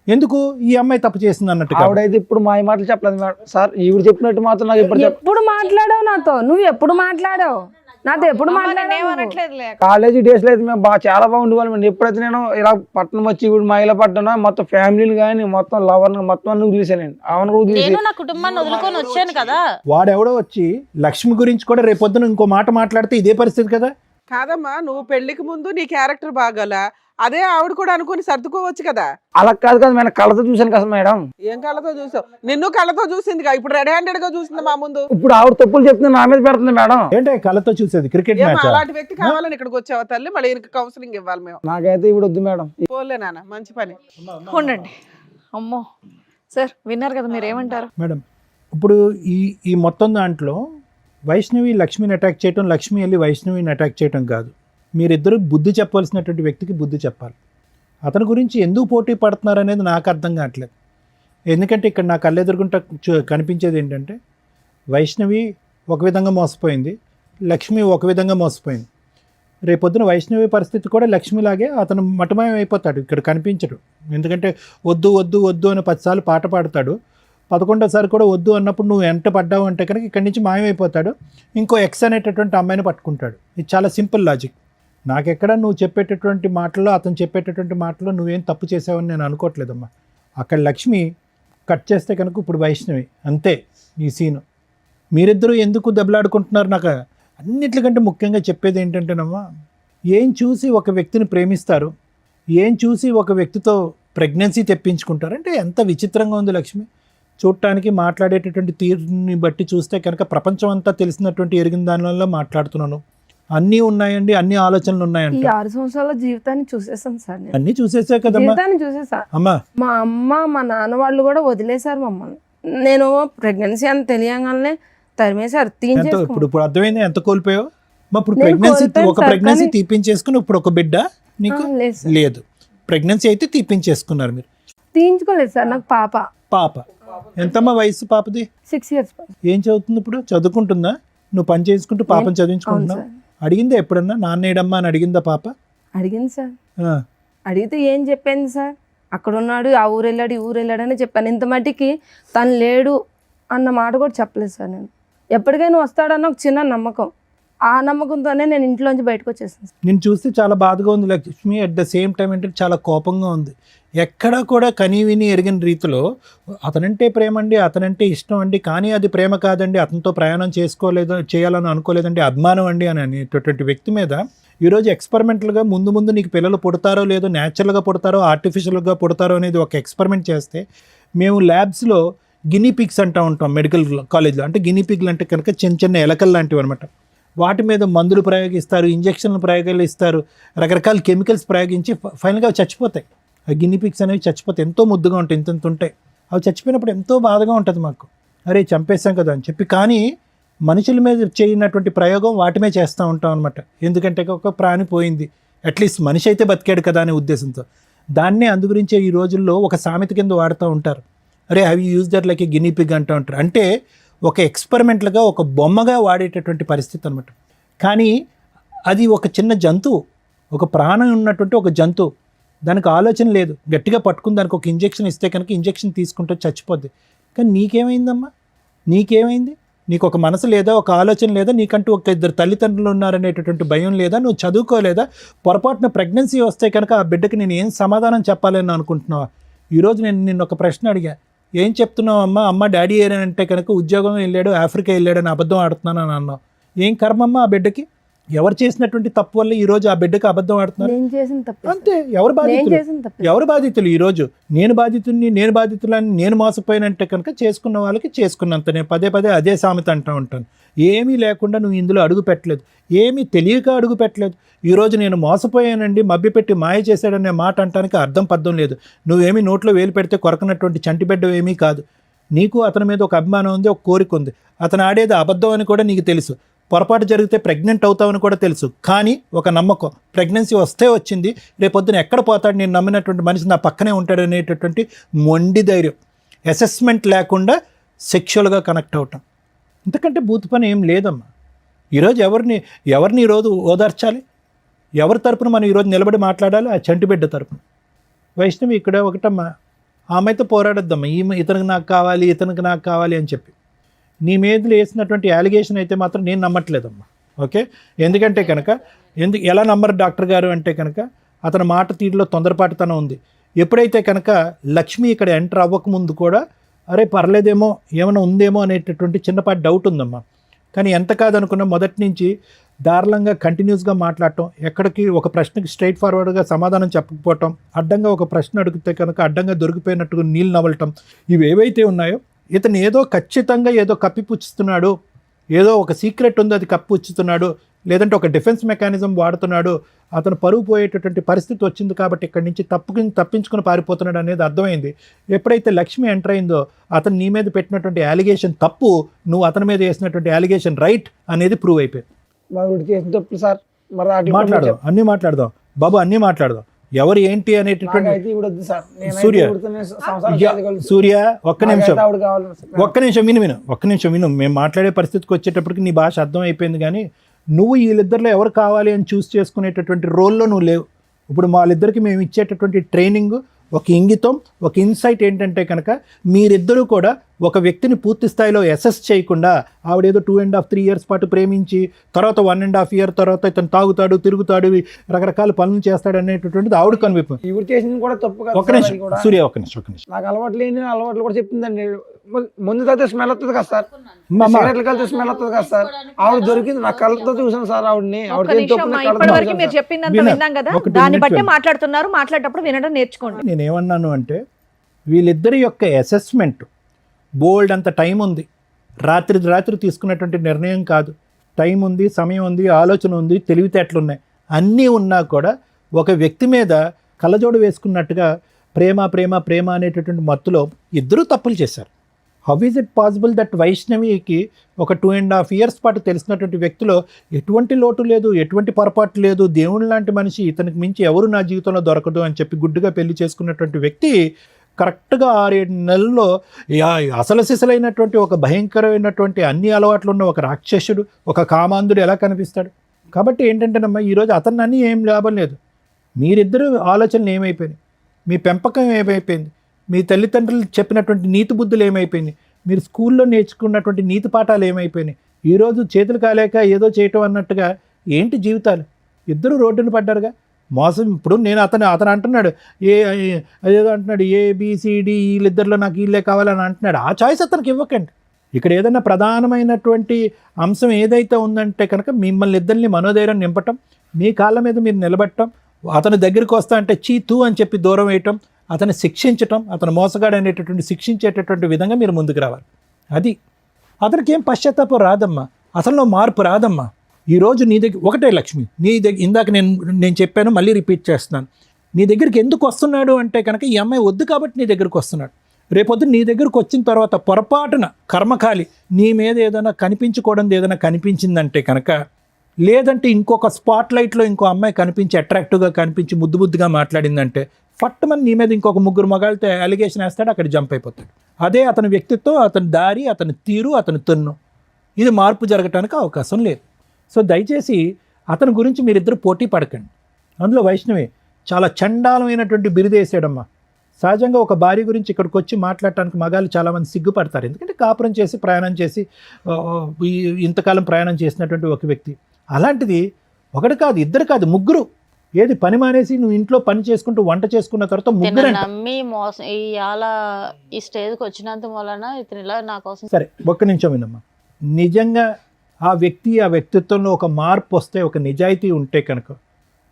ఎందుకు ఈ అమ్మాయి తప్పు చేసింది అన్నట్టుగా. ఆవిడైతే ఇప్పుడు మా మాటలు చెప్పలేదు మేడం సార్. ఈవిడ చెప్పినట్టు మాత్రం నాకు ఇప్పుడు ఎప్పుడు మాట్లాడావు నాతో? నువ్వు ఎప్పుడు మాట్లాడావు నాతో? ఎప్పుడు మాట్లాడావు? ఏమనట్లేదులే. కాలేజీ డేస్లో అయితే మేము చాలా బాగుండేవాళ్ళం. ఎప్పుడైతే నేను ఇలా పట్టణం వచ్చి ఇప్పుడు మా ఇలా పట్టణం మొత్తం ఫ్యామిలీని కానీ మొత్తం లవర్ని మొత్తం అన్ని వదిలేసానండి. ఆమెను వదిలేసి నేను నా కుటుంబాన్ని వదులుకొని వచ్చాను కదా. వాడెవడో వచ్చి లక్ష్మి గురించి కూడా రేపొద్దున ఇంకో మాట మాట్లాడితే ఇదే పరిస్థితి కదా. కాదమ్మా, నువ్వు పెళ్లికి ముందు నీ క్యారెక్టర్ బాగాల, అదే ఆవిడ కూడా అనుకుని సర్దుకోవచ్చు కదా. అలా కాదు కదా మేడం, కళ్ళతో చూశాను కదా మేడం. ఏం కళ్ళతో చూసావు? నిన్ను కళ్ళతో చూసింది, ఇప్పుడు రెడ్ హ్యాండెడ్ గా చూసింది మా ముందు. ఇప్పుడు ఆవిడ తప్పులు చెప్తుంది నా మీద పెడుతుంది మేడం. ఏంటో కళ్ళతో చూసేది క్రికెట్ ఏమో మ్యాచ్. అలాంటి వ్యక్తి కావాలని ఇక్కడికి వచ్చావా తల్లి? మళ్ళీ ఈయనకి కౌన్సిలింగ్ ఇవ్వాలి మేము. నాకైతే ఇప్పుడు వద్దు మేడం. పోలే నాన్న, మంచి పని. ఉండండి. అమ్మో సార్, విన్నారు కదా, మీరు ఏమంటారు? మేడం ఇప్పుడు ఈ మొత్తం దాంట్లో వైష్ణవి లక్ష్మిని అటాక్ చేయటం, లక్ష్మి వెళ్ళి వైష్ణవిని అటాక్ చేయటం కాదు. మీరిద్దరూ బుద్ధి చెప్పవలసినటువంటి వ్యక్తికి బుద్ధి చెప్పాలి. అతని గురించి ఎందుకు పోటీ పడుతున్నారు అనేది నాకు అర్థం కావట్లేదు. ఎందుకంటే ఇక్కడ నా కళ్ళెదురుగుంట కనిపించేది ఏంటంటే వైష్ణవి ఒక విధంగా మోసపోయింది, లక్ష్మి ఒక విధంగా మోసపోయింది. రేపొద్దున వైష్ణవి పరిస్థితి కూడా లక్ష్మిలాగే అతను మటమయం అయిపోతాడు, ఇక్కడ కనిపించడు. ఎందుకంటే వద్దు వద్దు వద్దు అని 10 సార్లు పాట పాడతాడు, 11వ సారి కూడా వద్దు అన్నప్పుడు నువ్వు ఎంట పడ్డావు అంటే కనుక ఇక్కడి నుంచి మాయమైపోతాడు, ఇంకో ఎక్స్ అనేటటువంటి అమ్మాయిని పట్టుకుంటాడు. ఇది చాలా సింపుల్ లాజిక్. నాకెక్కడ నువ్వు చెప్పేటటువంటి మాటల్లో, అతను చెప్పేటటువంటి మాటల్లో నువ్వేం తప్పు చేసావని నేను అనుకోవట్లేదమ్మా. అక్కడ లక్ష్మి కట్ చేస్తే కనుక ఇప్పుడు వైష్ణవి, అంతే ఈ సీను. మీరిద్దరూ ఎందుకు దెబ్బలాడుకుంటున్నారు? నాకు అన్నిటికంటే ముఖ్యంగా చెప్పేది ఏంటంటేనమ్మా, ఏం చూసి ఒక వ్యక్తిని ప్రేమిస్తారు, ఏం చూసి ఒక వ్యక్తితో ప్రెగ్నెన్సీ తెప్పించుకుంటారు అంటే ఎంత విచిత్రంగా ఉంది లక్ష్మి. చూడటానికి మాట్లాడేటటువంటి తీరుని బట్టి చూస్తే కనుక ప్రపంచం అంతా తెలిసినటువంటి ఎరిగిన దానివల్ల మాట్లాడుతున్నాను. అన్నీ ఉన్నాయండి, అన్ని ఆలోచనలు ఈ ఉన్నాయండి. 6 సంవత్సరాల జీవితాన్ని చూసేసాను సార్ నేను. అన్నీ చూసేసా కదమ్మా. జీవితాన్ని చూసేసా. అమ్మా మా అమ్మ మా నాన్న వాళ్ళు కూడా వదిలేశారు మమ్మల్ని. నేను ప్రెగ్నెన్సీ అని తెలియగానే తరిమేశారు, ఎంత తీయించేసుకున్నాను. ఇప్పుడు అర్థమైంది ఎంత కోల్పోయావు. ఇప్పుడు నేను ప్రెగ్నెన్సీ, కోల్పోయాను ఒక సార్, ప్రెగ్నెన్సీ కానీ- తీపించేసుకుని ఇప్పుడు ఒక బిడ్డ నీకు లేదు సార్, లేదు. ప్రెగ్నెన్సీ అయితే తీపించేసుకున్నారు మీరు. తీయించుకోలేదు సార్. నాకు పాప ఎంతమ్మా వయసు పాపది? 6 years. ఏం చదువుతుంది ఇప్పుడు? చదువుకుంటుందా? నువ్వు పని చేసుకుంటూ పాపను అవును చదివించుకుంటున్నావు? సార్. అడిగిందా ఎప్పుడన్నా నాన్నేడమ్మా అని అడిగిందా పాప? అడిగింది సార్. ఆ, అడిగితే ఏం చెప్పింది సార్, అక్కడ ఉన్నాడు, ఆ ఊరు వెళ్ళాడు, ఈ ఊరు వెళ్ళాడు అని చెప్పాను. ఇంత మట్టికి తను లేడు అన్న మాట కూడా చెప్పలేదు సార్. నేను ఎప్పటికైనా వస్తాడన్న ఒక చిన్న నమ్మకం, ఆ నమ్మకంతోనే నేను ఇంట్లోంచి బయటకు వచ్చేసాను సార్. నేను చూస్తే చాలా బాధగా ఉంది Lakshmi. At the same time అంటే చాలా కోపంగా ఉంది. ఎక్కడా కూడా కనీవిని ఎరిగిన రీతిలో అతనంటే ప్రేమ అండి, అతనంటే ఇష్టం అండి, కానీ అది ప్రేమ కాదండి, అతనితో ప్రయాణం చేయాలని అనుకోలేదండి, అభిమానం అండి అని అనేటటువంటి వ్యక్తి మీద ఈరోజు ఎక్స్పెరిమెంటల్గా ముందు నీకు పిల్లలు పుడతారో లేదో, న్యాచురల్గా పుడతారో ఆర్టిఫిషియల్గా పుడతారో అనేది ఒక ఎక్స్పెరిమెంట్ చేస్తే, మేము ల్యాబ్స్లో గినీ పిగ్స్ అంటూ ఉంటాం మెడికల్ కాలేజ్లో. అంటే గినీ పిగ్లు అంటే కనుక చిన్న ఎలకలు లాంటివి అనమాట. వాటి మీద మందులు ప్రయోగిస్తారు, ఇంజక్షన్లు ప్రయోగాలు ఇస్తారు, రకరకాల కెమికల్స్ ప్రయోగించి ఫైనల్గా అవి చచ్చిపోతాయి. ఆ గినీ పిగ్స్ అనేవి చచ్చిపోతాయి. ఎంతో ముద్దుగా ఉంటాయి, ఇంత ఉంటాయి. అవి చచ్చిపోయినప్పుడు ఎంతో బాధగా ఉంటుంది మాకు, అరే చంపేస్తాం కదా అని చెప్పి. కానీ మనుషుల మీద చేయనటువంటి ప్రయోగం వాటి మీద చేస్తూ ఉంటాం అనమాట. ఎందుకంటే ఒక ప్రాణి పోయింది, అట్లీస్ట్ మనిషి అయితే బతికాడు కదా అనే ఉద్దేశంతో. దాన్నే అందుగురించే ఈ రోజుల్లో ఒక సామెత కింద వాడుతూ ఉంటారు, అరే have you use that like a guinea pig అంటూ ఉంటారు. అంటే ఒక ఎక్స్పెరిమెంట్లుగా, ఒక బొమ్మగా వాడేటటువంటి పరిస్థితి అనమాట. కానీ అది ఒక చిన్న జంతువు, ఒక ప్రాణం ఉన్నటువంటి ఒక జంతువు, దానికి ఆలోచన లేదు. గట్టిగా పట్టుకుని దానికి ఒక ఇంజెక్షన్ ఇస్తే కనుక ఇంజెక్షన్ తీసుకుంటే చచ్చిపోద్ది. కానీ నీకేమైందమ్మా? నీకేమైంది? నీకు ఒక మనసు లేదా, ఒక ఆలోచన లేదా, నీకంటూ ఒక 2 తల్లిదండ్రులు ఉన్నారనేటటువంటి భయం లేదా, నువ్వు చదువుకోలేదా? పొరపాటున ప్రెగ్నెన్సీ వస్తే కనుక ఆ బిడ్డకి నేను ఏం సమాధానం చెప్పాలని అనుకుంటున్నావా? ఈరోజు నేను నిన్ను ఒక ప్రశ్న అడిగా, ఏం చెప్తున్నావు అమ్మ డాడీ అంటే కనుక ఉద్యోగం వెళ్ళాడు, ఆఫ్రికా వెళ్ళాడని అబద్ధం ఆడుతున్నాను అని అన్నావు. ఏం కర్మమ్మ ఆ బిడ్డకి? ఎవరు చేసినటువంటి తప్పు వల్ల ఈరోజు ఆ బిడ్డకి అబద్ధం ఆడుతున్నారు? నేను చేసిన తప్పు. అంతే. ఎవరు బాధితులు? ఎవరు బాధితులు? ఈరోజు నేను బాధితులని నేను మోసపోయినంటే కనుక చేసుకున్న వాళ్ళకి చేసుకున్నంత. నేను పదే అదే సామెత అంటూ ఉంటాను. ఏమీ లేకుండా నువ్వు ఇందులో అడుగు పెట్టలేదు, ఏమీ తెలియక అడుగు పెట్టలేదు. ఈరోజు నేను మోసపోయానండి, మభ్యపెట్టి మాయ చేశాడనే మాట అంటానికి అర్థం పద్ధం లేదు. నువ్వేమీ నోట్లో వేలు పెడితే కొరకనటువంటి చంటిబిడ్డ ఏమీ కాదు. నీకు అతని మీద ఒక అభిమానం ఉంది, ఒక కోరిక ఉంది. అతను ఆడేది అబద్ధం అని కూడా నీకు తెలుసు. పొరపాటు జరిగితే ప్రెగ్నెంట్ అవుతావని కూడా తెలుసు. కానీ ఒక నమ్మకం, ప్రెగ్నెన్సీ వస్తే వచ్చింది, రేపొద్దున ఎక్కడ పోతాడు, నేను నమ్మినటువంటి మనిషి నా పక్కనే ఉంటాడు అనేటటువంటి మొండి ధైర్యం, అసెస్మెంట్ లేకుండా సెక్షువల్గా కనెక్ట్ అవటం, ఇంతకంటే బూత్ పని ఏం లేదమ్మా. ఈరోజు ఎవరిని ఈరోజు ఓదార్చాలి? ఎవరి తరపున మనం ఈరోజు నిలబడి మాట్లాడాలి? ఆ చంటిబిడ్డ తరపున. వైష్ణవి ఇక్కడ ఒకటమ్మా, ఆమెతో పోరాడొద్దమ్మా, ఇతనికి నాకు కావాలి, ఇతనికి నాకు కావాలి అని చెప్పి. నీ మీద వేసినటువంటి అలిగేషన్ అయితే మాత్రం నేను నమ్మట్లేదమ్మా. ఓకే, ఎందుకంటే కనుక ఎలా నమ్మరు డాక్టర్ గారు అంటే కనుక అతని మాట తీరులో తొందరపాటుతనం ఉంది. ఎప్పుడైతే కనుక లక్ష్మి ఇక్కడ ఎంటర్ అవ్వకముందు కూడా అరే పర్లేదేమో, ఏమైనా ఉందేమో అనేటటువంటి చిన్నపాటి డౌట్ ఉందమ్మా. కానీ ఎంత కాదనుకున్నా మొదటి నుంచి దారుణంగా కంటిన్యూస్గా మాట్లాడటం, ఎక్కడికి ఒక ప్రశ్నకి స్ట్రైట్ ఫార్వర్డ్గా సమాధానం చెప్పకపోవటం, అడ్డంగా ఒక ప్రశ్న అడిగితే కనుక అడ్డంగా దొరికిపోయినట్టుగా నీళ్ళు నవ్వటం, ఇవి ఏవైతే ఉన్నాయో ఇతను ఏదో ఖచ్చితంగా ఏదో కప్పిపుచ్చుతున్నాడు, ఏదో ఒక సీక్రెట్ ఉంది అది కప్పిపుచ్చుతున్నాడు, లేదంటే ఒక డిఫెన్స్ మెకానిజం వాడుతున్నాడు, అతను పరువు పోయేటటువంటి పరిస్థితి వచ్చింది కాబట్టి ఇక్కడి నుంచి తప్పించుకుని పారిపోతున్నాడు అనేది అర్థమైంది. ఎప్పుడైతే లక్ష్మి ఎంటర్ అయిందో అతను నీ మీద పెట్టినటువంటి అలిగేషన్ తప్పు, నువ్వు అతని మీద వేసినటువంటి అలిగేషన్ రైట్ అనేది ప్రూవ్ అయిపోయింది. చేసిన తప్పు సార్, మరి మాట్లాడదాం, అన్నీ మాట్లాడదాం బాబు, అన్నీ మాట్లాడదాం. ఎవరు ఏంటి అనేటటువంటి సూర్య ఒక్క నిమిషం విను. మేము మాట్లాడే పరిస్థితికి వచ్చేటప్పటికి నీ భాష అర్థం అయిపోయింది. కానీ నువ్వు వీళ్ళిద్దరిలో ఎవరు కావాలి అని చూస్ చేసుకునేటటువంటి రోల్లో నువ్వు లేవు. ఇప్పుడు వాళ్ళిద్దరికి మేము ఇచ్చేటటువంటి ట్రైనింగ్, ఒక ఇంగితం, ఒక ఇన్సైట్ ఏంటంటే కనుక మీరిద్దరూ కూడా ఒక వ్యక్తిని పూర్తి స్థాయిలో అసెస్ చేయకుండా ఆవిడేదో 2.5-3 years పాటు ప్రేమించి తర్వాత 1.5 year తర్వాత ఇతను తాగుతాడు, తిరుగుతాడు, రకరకాల పనులు చేస్తాడు అనేటటువంటిది ఆవిడ కనిపిస్తుంది. ఇవి చేసింది కూడా తప్పు కదా. ఒక నిమిషం సూర్య, ఒక నిమిషం. నాకు అలవాటు లేని అలవాట్లు కూడా చెప్తుందండి. ముందు తాగితే స్మెల్ వస్తుంది కదా సార్, సిగరెట్లు కలితే స్మెల్ వస్తుంది కదా సార్. ఆవిడ దొరికింది, నా కళ్ళతో చూసాను సార్ ఆవిడని. ఇప్పటివరకు మీరు చెప్పిందంతా విన్నాం కదా, దాన్ని బట్టి మాట్లాడుతున్నారు. మాట్లాడేటప్పుడు వినడం నేర్చుకోండి. నేనేమన్నాను అంటే వీళ్ళిద్దరి యొక్క అసెస్మెంట్ బోల్డ్ అంత టైం ఉంది, రాత్రి తీసుకున్నటువంటి నిర్ణయం కాదు. టైం ఉంది, సమయం ఉంది, ఆలోచన ఉంది, తెలివితేటలున్నాయి, అన్నీ ఉన్నా కూడా ఒక వ్యక్తి మీద కళ్ళజోడు వేసుకున్నట్టుగా ప్రేమ ప్రేమ ప్రేమ అనేటటువంటి మత్తులో ఇద్దరూ తప్పులు చేశారు. How is it possible that వైష్ణవికి ఒక 2.5 years పాటు తెలిసినటువంటి వ్యక్తిలో ఎటువంటి లోటు లేదు, ఎటువంటి పొరపాటు లేదు, దేవుని లాంటి మనిషి, ఇతనికి మించి ఎవరు నా జీవితంలో దొరకదు అని చెప్పి గుడ్డుగా పెళ్లి చేసుకున్నటువంటి వ్యక్తి కరెక్ట్గా 6-7 నెలల్లో అసలు సిసలైనటువంటి ఒక భయంకరమైనటువంటి అన్ని అలవాట్లు ఉన్న ఒక రాక్షసుడు, ఒక కామాంధుడు ఎలా కనిపిస్తాడు? కాబట్టి ఏంటంటేనమ్మా, ఈరోజు అతన్ని అన్నీ ఏం లాభం లేదు. మీరిద్దరూ ఆలోచనలు ఏమైపోయినాయి, మీ పెంపకం ఏమైపోయింది, మీ తల్లిదండ్రులు చెప్పినటువంటి నీతి బుద్ధులు ఏమైపోయినాయి, మీరు స్కూల్లో నేర్చుకున్నటువంటి నీతి పాఠాలు ఏమైపోయినాయి, ఈరోజు చేతులు కాలేక ఏదో చేయటం అన్నట్టుగా ఏంటి జీవితాలు? ఇద్దరు రోడ్డును పడ్డారుగా. మోసం. ఇప్పుడు నేను అతను అంటున్నాడు అదేదో అంటున్నాడు ABCD వీళ్ళిద్దరిలో నాకు వీళ్ళే కావాలని అంటున్నాడు. ఆ చాయిస్ అతనికి ఇవ్వకండి. ఇక్కడ ఏదైనా ప్రధానమైనటువంటి అంశం ఏదైతే ఉందంటే కనుక మిమ్మల్ని ఇద్దరిని మనోధైర్యం నింపటం, మీ కాళ్ళ మీద మీరు నిలబెట్టడం, అతని దగ్గరికి వస్తా అంటే చీతూ అని చెప్పి దూరం వేయటం, అతన్ని శిక్షించటం, అతను మోసగాడు అనేటటువంటి శిక్షించేటటువంటి విధంగా మీరు ముందుకు రావాలి. అది అతనికి ఏం పశ్చాత్తాపం రాదమ్మా, అసలు మార్పు రాదమ్మా. ఈరోజు నీ దగ్గర ఒకటే లక్ష్మి, నీ దగ్గర ఇందాక నేను చెప్పాను, మళ్ళీ రిపీట్ చేస్తున్నాను. నీ దగ్గరికి ఎందుకు వస్తున్నాడు అంటే కనుక ఈ అమ్మాయి వద్దు కాబట్టి నీ దగ్గరికి వస్తున్నాడు. రేపొద్దు నీ దగ్గరకు వచ్చిన తర్వాత పొరపాటున కర్మకాలి నీ మీద ఏదైనా కనిపించకూడదు ఏదైనా కనిపించిందంటే కనుక, లేదంటే ఇంకొక స్పాట్ లైట్లో ఇంకో అమ్మాయి కనిపించి అట్రాక్టివ్గా కనిపించి ముద్దుగా మాట్లాడిందంటే ఫట్టుమని నీ మీద ఇంకొక 3 మగాళ్ళతో అలిగేషన్ వేస్తాడు, అక్కడ జంప్ అయిపోతాడు. అదే అతని వ్యక్తిత్వం, అతని దారి, అతని తీరు, అతని తన్ను, ఇది మార్పు జరగటానికి అవకాశం లేదు. సో దయచేసి అతని గురించి మీరిద్దరు పోటీ పడకండి. అందులో వైష్ణవి చాలా చండాలమైనటువంటి బిరుదేసాడమ్మా. సహజంగా ఒక భార్య గురించి ఇక్కడికి వచ్చి మాట్లాడటానికి మగాళ్ళు చాలామంది సిగ్గుపడతారు. ఎందుకంటే కాపురం చేసి ప్రయాణం చేసి ఇంతకాలం ప్రయాణం చేసినటువంటి ఒక వ్యక్తి. అలాంటిది ఒకటి కాదు, ఇద్దరు కాదు, 3. ఏది పని మానేసి నువ్వు ఇంట్లో పని చేసుకుంటూ వంట చేసుకున్న తర్వాత 3 నమ్మి మోసం ఈ స్టేజ్కి వచ్చినంత వలన ఇతను ఇలా నా కోసం. సరే ఒక్క నిమిషం వినమ్మా. నిజంగా ఆ వ్యక్తిత్వంలో ఒక మార్పు వస్తే, ఒక నిజాయితీ ఉంటే కనుక,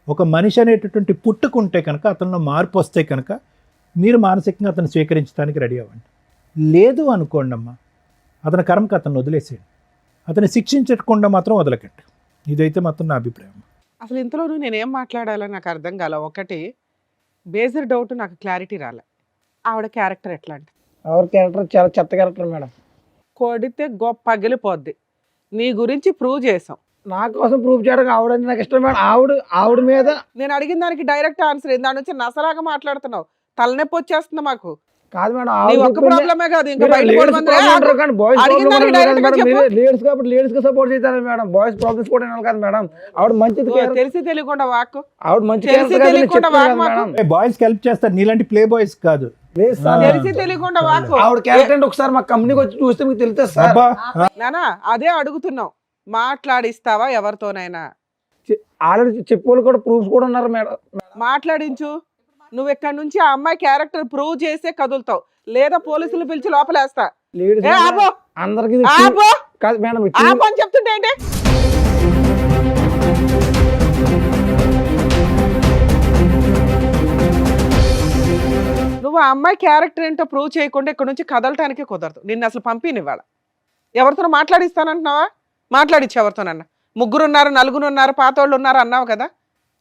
ఒక మనిషి అనేటటువంటి పుట్టుకుంటే కనుక, అతనిలో మార్పు వస్తే కనుక మీరు మానసికంగా అతను స్వీకరించడానికి రెడీ అవ్వండి. లేదు అనుకోండి అమ్మా, అతని కర్మకు అతను వదిలేసేయండి. అతన్ని శిక్షించకుండా మాత్రం వదలకండి. ఇదైతే మాత్రం నా అభిప్రాయం. అసలు ఇంతలోనూ నేనేం మాట్లాడాలో నాకు అర్థం కాల. ఒకటి బేసిక్ డౌట్, నాకు క్లారిటీ రాలే. ఆవిడ క్యారెక్టర్ ఎట్లాంటి? ఆవిడ క్యారెక్టర్ చాలా చెత్త క్యారెక్టర్ మేడం. కొడితే గొప్ప పగిలిపోద్ది. నీ గురించి ప్రూవ్ చేసాం. నా కోసం ప్రూవ్ చేయడానికి ఆవిడ నాకు ఇష్టం మేడం. ఆవిడ మీద నేను అడిగిన దానికి డైరెక్ట్ ఆన్సర్ దాని నుంచి నసలాగా మాట్లాడుతున్నావు. తలనొప్పి వచ్చేస్తుంది మాకు. కాదు మేడం, ప్రాబ్లమే కాదు, ఇంకా లేడీస్ కాబట్టి లేడీస్ కి సపోర్ట్ చేస్తారు మేడం. బాయ్స్ ప్రాబ్లమ్స్ కూడా వినాలి కదా మేడం. ఆవిడ మంచిది తెలిసి తెలియకుండా వాక్, ఆవిడ మంచి తెలిసి తెలియకుండా వాక్. బాయ్స్ హెల్ప్ చేస్తారు, నీలాంటి ప్లే బాయ్స్ కాదు. లేదు సార్, తెలిసి తెలియకుండా వాకు ఆవిడ క్యారెక్టర్ అంటే ఒకసారి మా కంపెనీకి వచ్చి చూస్తే మీకు తెలుస్తుంది సార్. అబ్బా నానా అదే అడుగుతున్నాం, మాట్లాడిస్తావా ఎవరితోనైనా? ఆల్రెడీ చెప్పేవాళ్ళు కూడా ప్రూఫ్స్ కూడా ఉన్నారు మేడం. మాట్లాడించు. నువ్వు ఇక్కడ నుంచి ఆ అమ్మాయి క్యారెక్టర్ ప్రూవ్ చేసే కదులుతావు, లేదా పోలీసులు పిలిచి లోపలేస్తా. లేడీస్ ఏ ఆపో, అందరికి ఆపో, కాదు మేడం, ఆపో అని చెప్తుంటే ఏంటి? నువ్వు ఆ అమ్మాయి క్యారెక్టర్ ఏంటో ప్రూవ్ చేయకుండా ఇక్కడ నుంచి కదలటానికి కుదరదు. నిన్ను అసలు పంపినివ్వాల. ఎవరితో మాట్లాడిస్తానంటున్నావా? మాట్లాడిచ్చు ఎవరితోనన్నా. 3 ఉన్నారు, 4 ఉన్నారు, పాతోళ్ళు ఉన్నారు అన్నావు కదా.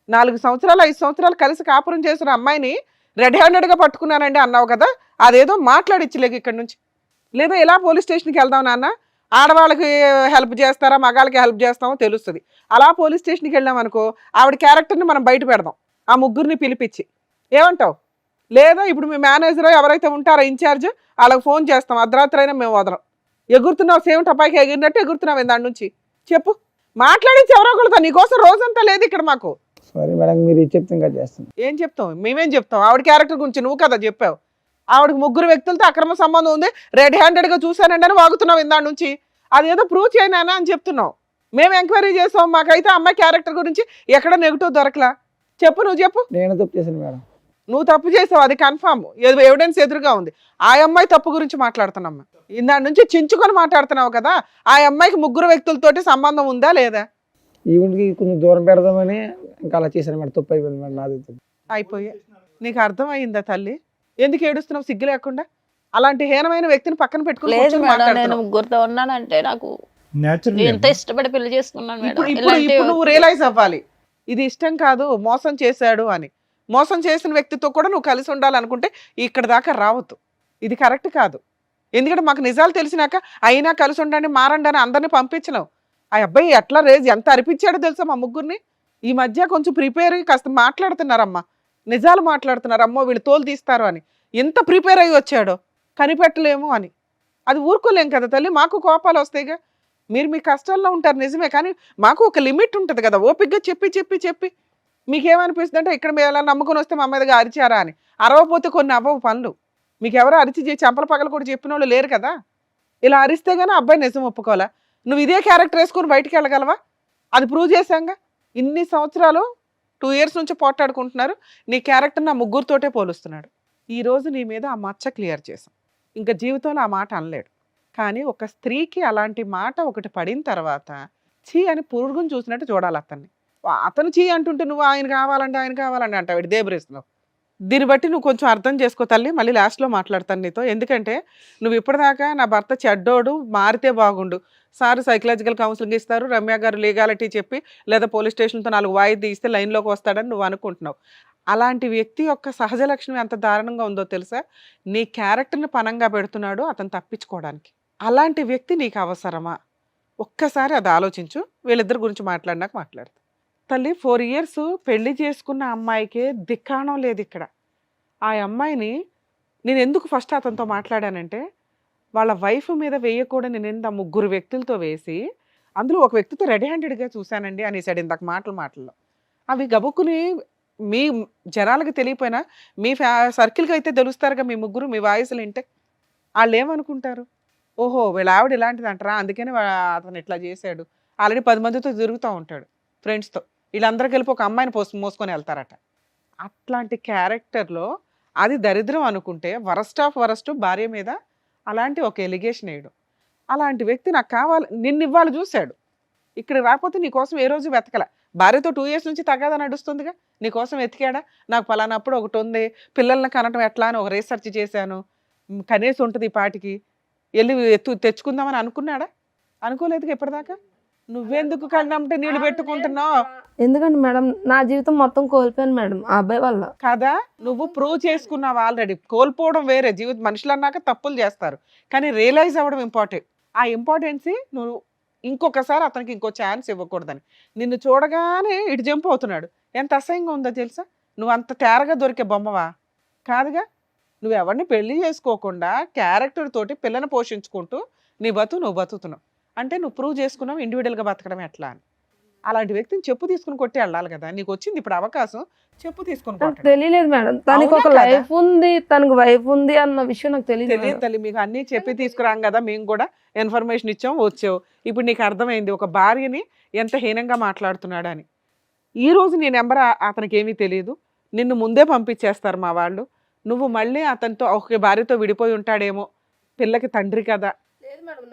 4 సంవత్సరాలు 5 సంవత్సరాలు కలిసి కాపురం చేసిన అమ్మాయిని రెడ్ హ్యాండెడ్గా పట్టుకున్నానండి అన్నావు కదా. అదేదో మాట్లాడిచ్చలేక ఇక్కడ నుంచి. లేదా ఇలా పోలీస్ స్టేషన్కి వెళ్దాం నాన్న, ఆడవాళ్ళకి హెల్ప్ చేస్తారా మగాళ్ళకి హెల్ప్ చేస్తామో తెలుస్తుంది. అలా పోలీస్ స్టేషన్కి వెళ్ళాం అనుకో, ఆవిడ క్యారెక్టర్ని మనం బయట పెడదాం, ఆ 3 పిలిపించి. ఏమంటావు? లేదా ఇప్పుడు మీ మేనేజర్ ఎవరైతే ఉంటారో ఇన్ఛార్జ్, వాళ్ళకి ఫోన్ చేస్తాం, అర్ధరాత్రి అయినా మేము వదలం. ఎగురుతున్నావు, సేమ్ టపాయికి ఎగిరినట్టు ఎగురుతున్నావు దాని నుంచి. చెప్పు, మాట్లాడించి ఎవరో ఒకరితో. నీకోసం రోజంతా లేదు ఇక్కడ మాకు. సారీ మేడం, మీరు చెప్తే ఇంకా చేస్తాను. ఏం చెప్తాం? మేమేం చెప్తాం? ఆవిడ క్యారెక్టర్ గురించి నువ్వు కదా చెప్పావు. ఆవిడకి 3 వ్యక్తులతో అక్రమ సంబంధం ఉంది, రెడ్ హ్యాండెడ్గా చూశానండి అని వాగుతున్నావు ఇందా నుంచి. అదేదో ప్రూవ్ చేయనా అని చెప్తున్నావు. మేము ఎంక్వైరీ చేసాం, మాకైతే అమ్మాయి క్యారెక్టర్ గురించి ఎక్కడ నెగిటివ్ దొరకలా. చెప్పు, నువ్వు చెప్పు. నేను తప్పు చేశాను మేడం. నువ్వు తప్పు చేసావు, అది కన్ఫామ్, ఎవిడెన్స్ ఎదురుగా ఉంది. ఆ అమ్మాయి తప్పు గురించి మాట్లాడుతున్నామ్మా. ఇందా నుంచి చించుకొని మాట్లాడుతున్నావు కదా. ఆ అమ్మాయికి 3 వ్యక్తులతోటి సంబంధం ఉందా లేదా? ఈవెంట్కి కొంచెం దూరం పెడదామని ఇంకా అలా చేశాను మేడం. తప్పు అయిపోయింది మేడం, నాది తప్పు. అయిపోయా. నీకు అర్థమైందా తల్లి? ఎందుకు ఏడుస్తున్నావు సిగ్గు లేకుండా? అలాంటి హీనమైన వ్యక్తిని పక్కన పెట్టుకుని లేదు కూర్చొని మేడం, నేను మాట్లాడుతున్నావు. 3తో ఉన్నానంటే నాకు న్యాచురల్ ఎంత ఇష్టపడి పెళ్లి చేసుకున్నాను మేడం. ఇప్పుడు నువ్వు రియలైజ్ అవ్వాలి, ఇది ఇష్టం కాదు, మోసం చేశాడు అని. మోసం చేసిన వ్యక్తితో కూడా నువ్వు కలిసి ఉండాలనుకుంటే ఇక్కడ దాకా రావద్దు. ఇది కరెక్ట్ కాదు. ఎందుకంటే మాకు నిజాలు తెలిసినాక అయినా కలిసి ఉండండి, మారండి అని అందరినీ పంపించినావు. ఆ అబ్బాయి ఎట్లా ఎంత అరిపించాడో తెలుసా మా 3ని. ఈ మధ్య కొంచెం ప్రిపేర్ అయ్యి కాస్త మాట్లాడుతున్నారమ్మా, నిజాలు మాట్లాడుతున్నారు. అమ్మో వీళ్ళు తోలు తీస్తారు అని ఎంత ప్రిపేర్ అయ్యి వచ్చాడో, కనిపెట్టలేము అని. అది ఊరుకోలేం కదా తల్లి, మాకు కోపాలు వస్తాయిగా. మీరు మీ కష్టాల్లో ఉంటారు నిజమే, కానీ మాకు ఒక లిమిట్ ఉంటుంది కదా. ఓపికగా చెప్పి చెప్పి చెప్పి మీకేమనిపిస్తుంది అంటే ఇక్కడ మీరు ఎలా నమ్ముకొని వస్తే మా మీదగా అరిచారా అని. అరవపోతే కొన్ని అవ్వవు పనులు. మీకు ఎవరో అరిచి చంపల పగలు కూడా చెప్పిన వాళ్ళు లేరు కదా. ఇలా అరిస్తే గానీ అబ్బాయి నిజం ఒప్పుకోవాలా? నువ్వు ఇదే క్యారెక్టర్ వేసుకొని బయటికి వెళ్ళగలవా? అది ప్రూవ్ చేశాంగా. ఇన్ని సంవత్సరాలు 2 years నుంచి పోట్లాడుకుంటున్నారు. నీ క్యారెక్టర్ నా 3తోటే పోలుస్తున్నాడు. ఈ రోజు నీ మీద ఆ మచ్చ క్లియర్ చేశాం. ఇంకా జీవితంలో ఆ మాట అనలేడు. కానీ ఒక స్త్రీకి అలాంటి మాట ఒకటి పడిన తర్వాత చీ అని పురుగుని చూసినట్టు చూడాలి అతన్ని. అతను చీ అంటుంటే నువ్వు ఆయన కావాలంటే అంటావు, దేబరేస్తున్నావు. దీన్ని బట్టి నువ్వు కొంచెం అర్థం చేసుకో తల్లి. మళ్ళీ లాస్ట్లో మాట్లాడతాను నీతో. ఎందుకంటే నువ్వు ఇప్పటిదాకా నా భర్త చెడ్డోడు, మారితే బాగుండు, సార్ సైకలాజికల్ కౌన్సిలింగ్ ఇస్తారు, రమ్య గారు లీగాలిటీ చెప్పి లేదా పోలీస్ స్టేషన్తో 4 వాయిదా తీస్తే లైన్లోకి వస్తాడని నువ్వు అనుకుంటున్నావు. అలాంటి వ్యక్తి యొక్క సహజ లక్షణం ఎంత దారుణంగా ఉందో తెలుసా? నీ క్యారెక్టర్ని పనంగా పెడుతున్నాడు అతను తప్పించుకోవడానికి. అలాంటి వ్యక్తి నీకు అవసరమా? ఒక్కసారి అది ఆలోచించు. వీళ్ళిద్దరి గురించి మాట్లాడినాక మాట్లాడతా తల్లి. 4 years పెళ్లి చేసుకున్న అమ్మాయికే దిక్కాణం లేదు ఇక్కడ. ఆ అమ్మాయిని నేను ఎందుకు ఫస్ట్ అతనితో మాట్లాడానంటే, వాళ్ళ వైఫ్ మీద వేయకూడని నింద 3 వ్యక్తులతో వేసి, అందులో ఒక వ్యక్తితో రెడ్ హ్యాండెడ్గా చూశానండి అనేసాడు ఇందాక మాటల్లో. అవి గబుక్కుని మీ జనాలకు తెలియపోయినా మీ సర్కిల్కి అయితే తెలుస్తారుగా మీ 3 మీ వాయిస్లు వింటే. వాళ్ళు ఏమనుకుంటారు? ఓహో వీళ్ళ ఆవిడ ఇలాంటిది అంటారా, అందుకని అతను ఇట్లా చేశాడు. ఆల్రెడీ 10 మందితో తిరుగుతూ ఉంటాడు ఫ్రెండ్స్తో. వీళ్ళందరూ కలిపి ఒక అమ్మాయిని మోసుకొని వెళ్తారట. అట్లాంటి క్యారెక్టర్లో అది దరిద్రం అనుకుంటే వరస్ట్ ఆఫ్ వరస్ట్ భార్య మీద అలాంటి ఒక ఎలిగేషన్ వేయడం. అలాంటి వ్యక్తి నాకు కావాలి, నిన్ను ఇవ్వాలి చూశాడు, ఇక్కడ రాకపోతే నీకోసం ఏ రోజు వెతకల. భార్యతో 2 years నుంచి తగ్గదా నడుస్తుందిగా, నీకోసం వెతికాడా? నాకు పలానప్పుడు ఒకటి ఉంది, పిల్లల్ని కనటం ఎట్లా అని ఒక రీసెర్చ్ చేశాను, కనీసం ఉంటుంది ఈ పాటికి, వెళ్ళి తెచ్చుకుందామని అనుకున్నాడా? అనుకోలేదుగా ఇప్పటిదాకా. నువ్వెందుకు కళ్ళంటే నీళ్ళు పెట్టుకుంటున్నావు? ఎందుకంటే మేడం నా జీవితం మొత్తం కోల్పోయాను మేడం ఆ అబ్బాయి వల్ల. కదా, నువ్వు ప్రూవ్ చేసుకున్నావు ఆల్రెడీ. కోల్పోవడం వేరే, జీవితం మనుషులు అన్నాక తప్పులు చేస్తారు, కానీ రియలైజ్ అవ్వడం ఇంపార్టెంట్. ఆ ఇంపార్టెన్సీ నువ్వు ఇంకొకసారి అతనికి ఇంకో ఛాన్స్ ఇవ్వకూడదని. నిన్ను చూడగానే ఇటు జంప్ అవుతున్నాడు. ఎంత అసహ్యంగా ఉందో తెలుసా? నువ్వు అంత తేరగా దొరికే బొమ్మవా? కాదుగా. నువ్వు ఎవరిని పెళ్లి చేసుకోకుండా క్యారెక్టర్ తోటి పిల్లని పోషించుకుంటూ నీ నువ్వు బతుకుతున్నావు అంటే నువ్వు ప్రూవ్ చేసుకున్నావు ఇండివిజువల్గా బతకడం ఎట్లా అని. అలాంటి వ్యక్తిని చెప్పు తీసుకుని కొట్టి వెళ్ళాలి కదా. నీకు వచ్చింది ఇప్పుడు అవకాశం, చెప్పు తీసుకుని నాకు కొట్టండి. తెలియలేదు మేడం, తనకి ఒక అవునా కదా? లైఫ్ ఉంది, తనకు వైఫ్ ఉంది అన్న విషయం నాకు తెలియదు తెలియదు తల్లి, మీకు అన్నీ చెప్పి తీసుకురాం కదా, మేము కూడా ఇన్ఫర్మేషన్ ఇచ్చాం, వచ్చావు. ఇప్పుడు నీకు అర్థమైంది ఒక భార్యని ఎంత హీనంగా మాట్లాడుతున్నాడు అని. ఈ రోజు నీ నెంబర్ అతనికి ఏమీ తెలియదు, నిన్ను ముందే పంపించేస్తారు మా వాళ్ళు. నువ్వు మళ్ళీ అతనితో ఒక భార్యతో విడిపోయి ఉంటాడేమో. పిల్లకి తండ్రి కదా,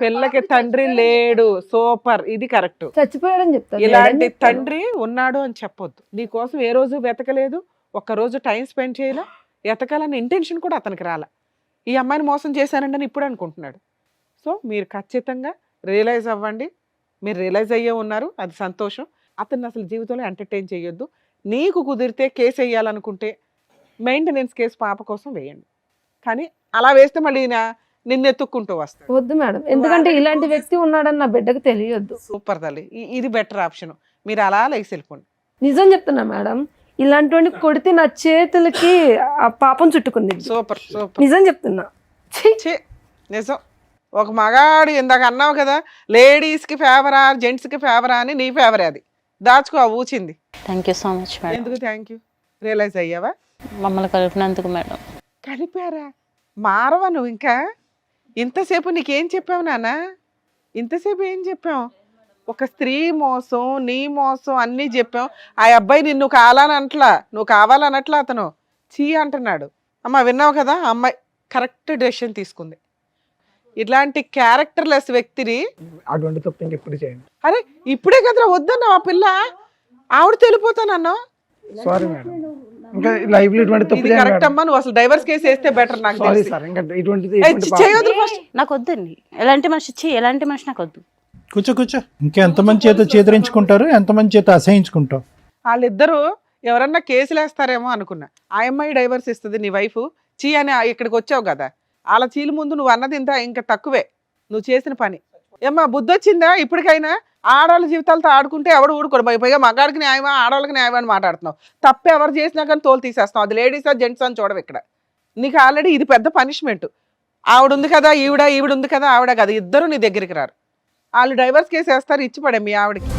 పిల్లకి తండ్రి లేడు. సూపర్, ఇది కరెక్ట్. చచ్చిపోయాడని చెప్తాను. ఇలాంటి తండ్రి ఉన్నాడు అని చెప్పొద్దు. నీ కోసం ఏ రోజు వెతకలేదు, ఒక్కరోజు టైం స్పెండ్ చేయలే, ఎతకాలన్న ఇంటెన్షన్ కూడా అతనికి రాల. ఈ అమ్మాయిని మోసం చేశానండి అని ఇప్పుడు అనుకుంటున్నాడు. సో మీరు ఖచ్చితంగా రియలైజ్ అవ్వండి. మీరు రియలైజ్ అయ్యే ఉన్నారు, అది సంతోషం. అతన్ని అసలు జీవితంలో ఎంటర్టైన్ చేయొద్దు. నీకు కుదిరితే కేసు వేయాలనుకుంటే మెయింటెనెన్స్ కేసు పాప కోసం వేయండి. కానీ అలా వేస్తే మళ్ళీ నిన్ను ఎత్తుక్కుంటూ వస్తాడు. వద్దు మేడం, ఎందుకంటే ఇలాంటి వ్యక్తి ఉన్నాడని నా బిడ్డకు తెలియొద్దు. సూపర్ తల్లి, ఇది బెటర్ ఆప్షన్. మీరు అలా లేచి వెళ్ళిపోండి. నిజం చెప్తున్నా మేడం, ఇలాంటి కొడితే నా చేతులకి ఆ పాపం చుట్టుకుంది. సూపర్ సూపర్, నిజం చెప్తున్నా. ఛీ! ఛీ, నిజం. ఒక మగాడు ఇందాక అన్నావు కదా, లేడీస్కి ఫేవరా జెంట్స్కి ఫేవరా అని, నీ ఫేవరే అది. దాచుకో ఆ ఊచింది. Thank you so much madam. ఎందుకు థ్యాంక్ యూ? రియలైజ్ అయ్యావా? మమ్మల్ని కలిపినందుకు మేడం. కలిపారా? మారవా నువ్వు ఇంకా? ఇంతసేపు నీకేం చెప్పావు నాన్న? ఇంతసేపు ఏం చెప్పావు? ఒక స్త్రీ మోసం, నీ మోసం అన్నీ చెప్పాం. ఆ అబ్బాయి నిన్ను కావాలనట్లా, నువ్వు కావాలనట్లా, అతను చీ అంటున్నాడు. అమ్మ విన్నావు కదా, ఆ అమ్మాయి కరెక్ట్ డెసిషన్ తీసుకుంది. ఇట్లాంటి క్యారెక్టర్లెస్ వ్యక్తిని అటువంటి తప్పు ఇంకెప్పుడు చేయండి. అరే ఇప్పుడే కదరా వద్దన్నా ఆ పిల్ల, ఆవిడ తెలిపోతానన్నా. సారీ మేడం, ఇంకా లైఫ్ లో ఇటువంటి తప్పు ఇది కరెక్ట్ అమ్మా, నువ్వు అసలు డైవర్స్ కేసు వేస్తే బెటర్ నాకు సారీ తెలిసి. సార్, ఇంకా ఇటువంటిది చేయొద్దు ఫస్ట్. నాకు వద్దండి ఎలాంటి మనిషి, ఎలాంటి మనిషి నాకు వద్దు. కూర్చో కూర్చో. ఇంకెంతమంది చేత చేదరించుకుంటారు, ఎంతమంది చేత అసహించుకుంటావు. వాళ్ళిద్దరూ ఎవరన్నా కేసులు వేస్తారేమో అనుకున్నా. ఆ అమ్మాయి డైవర్స్ ఇస్తుంది, నీ వైఫ్ చీ అని ఇక్కడికి వచ్చావు కదా, వాళ్ళ చీల ముందు నువ్వు అన్నది ఇంకా తక్కువే నువ్వు చేసిన పని. ఏమ్మా బుద్ధి వచ్చిందా ఇప్పటికైనా? ఆడవాళ్ళ జీవితాలతో ఆడుకుంటే ఎవడు ఊడుకోడు. పైగా మగాడికి న్యాయమా ఆడవాళ్ళకి న్యాయమా అని మాట్లాడుతున్నావు. తప్పు ఎవరు చేసినా కానీ తోలు తీసేస్తావు. అది లేడీసా జెంట్స్ అని చూడవు ఇక్కడ. నీకు ఆల్రెడీ ఇది పెద్ద పనిష్మెంట్. ఆవిడ ఉంది కదా ఈవిడ ఉంది కదా ఆవిడ కదా, ఇద్దరు నీ దగ్గరికి రారు. వాళ్ళు డైవర్స్ కేసు వేస్తారు, ఇచ్చి పడే మీ ఆవిడకి.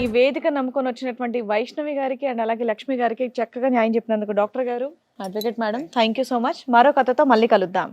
ఈ వేదిక నమ్ముకొని వచ్చినటువంటి వైష్ణవి గారికి అండ్ అలాగే లక్ష్మి గారికి చక్కగా న్యాయం చెప్పినందుకు డాక్టర్ గారు, advocate madam, thank you so much. మరో కథతో మళ్ళీ కలుద్దాం.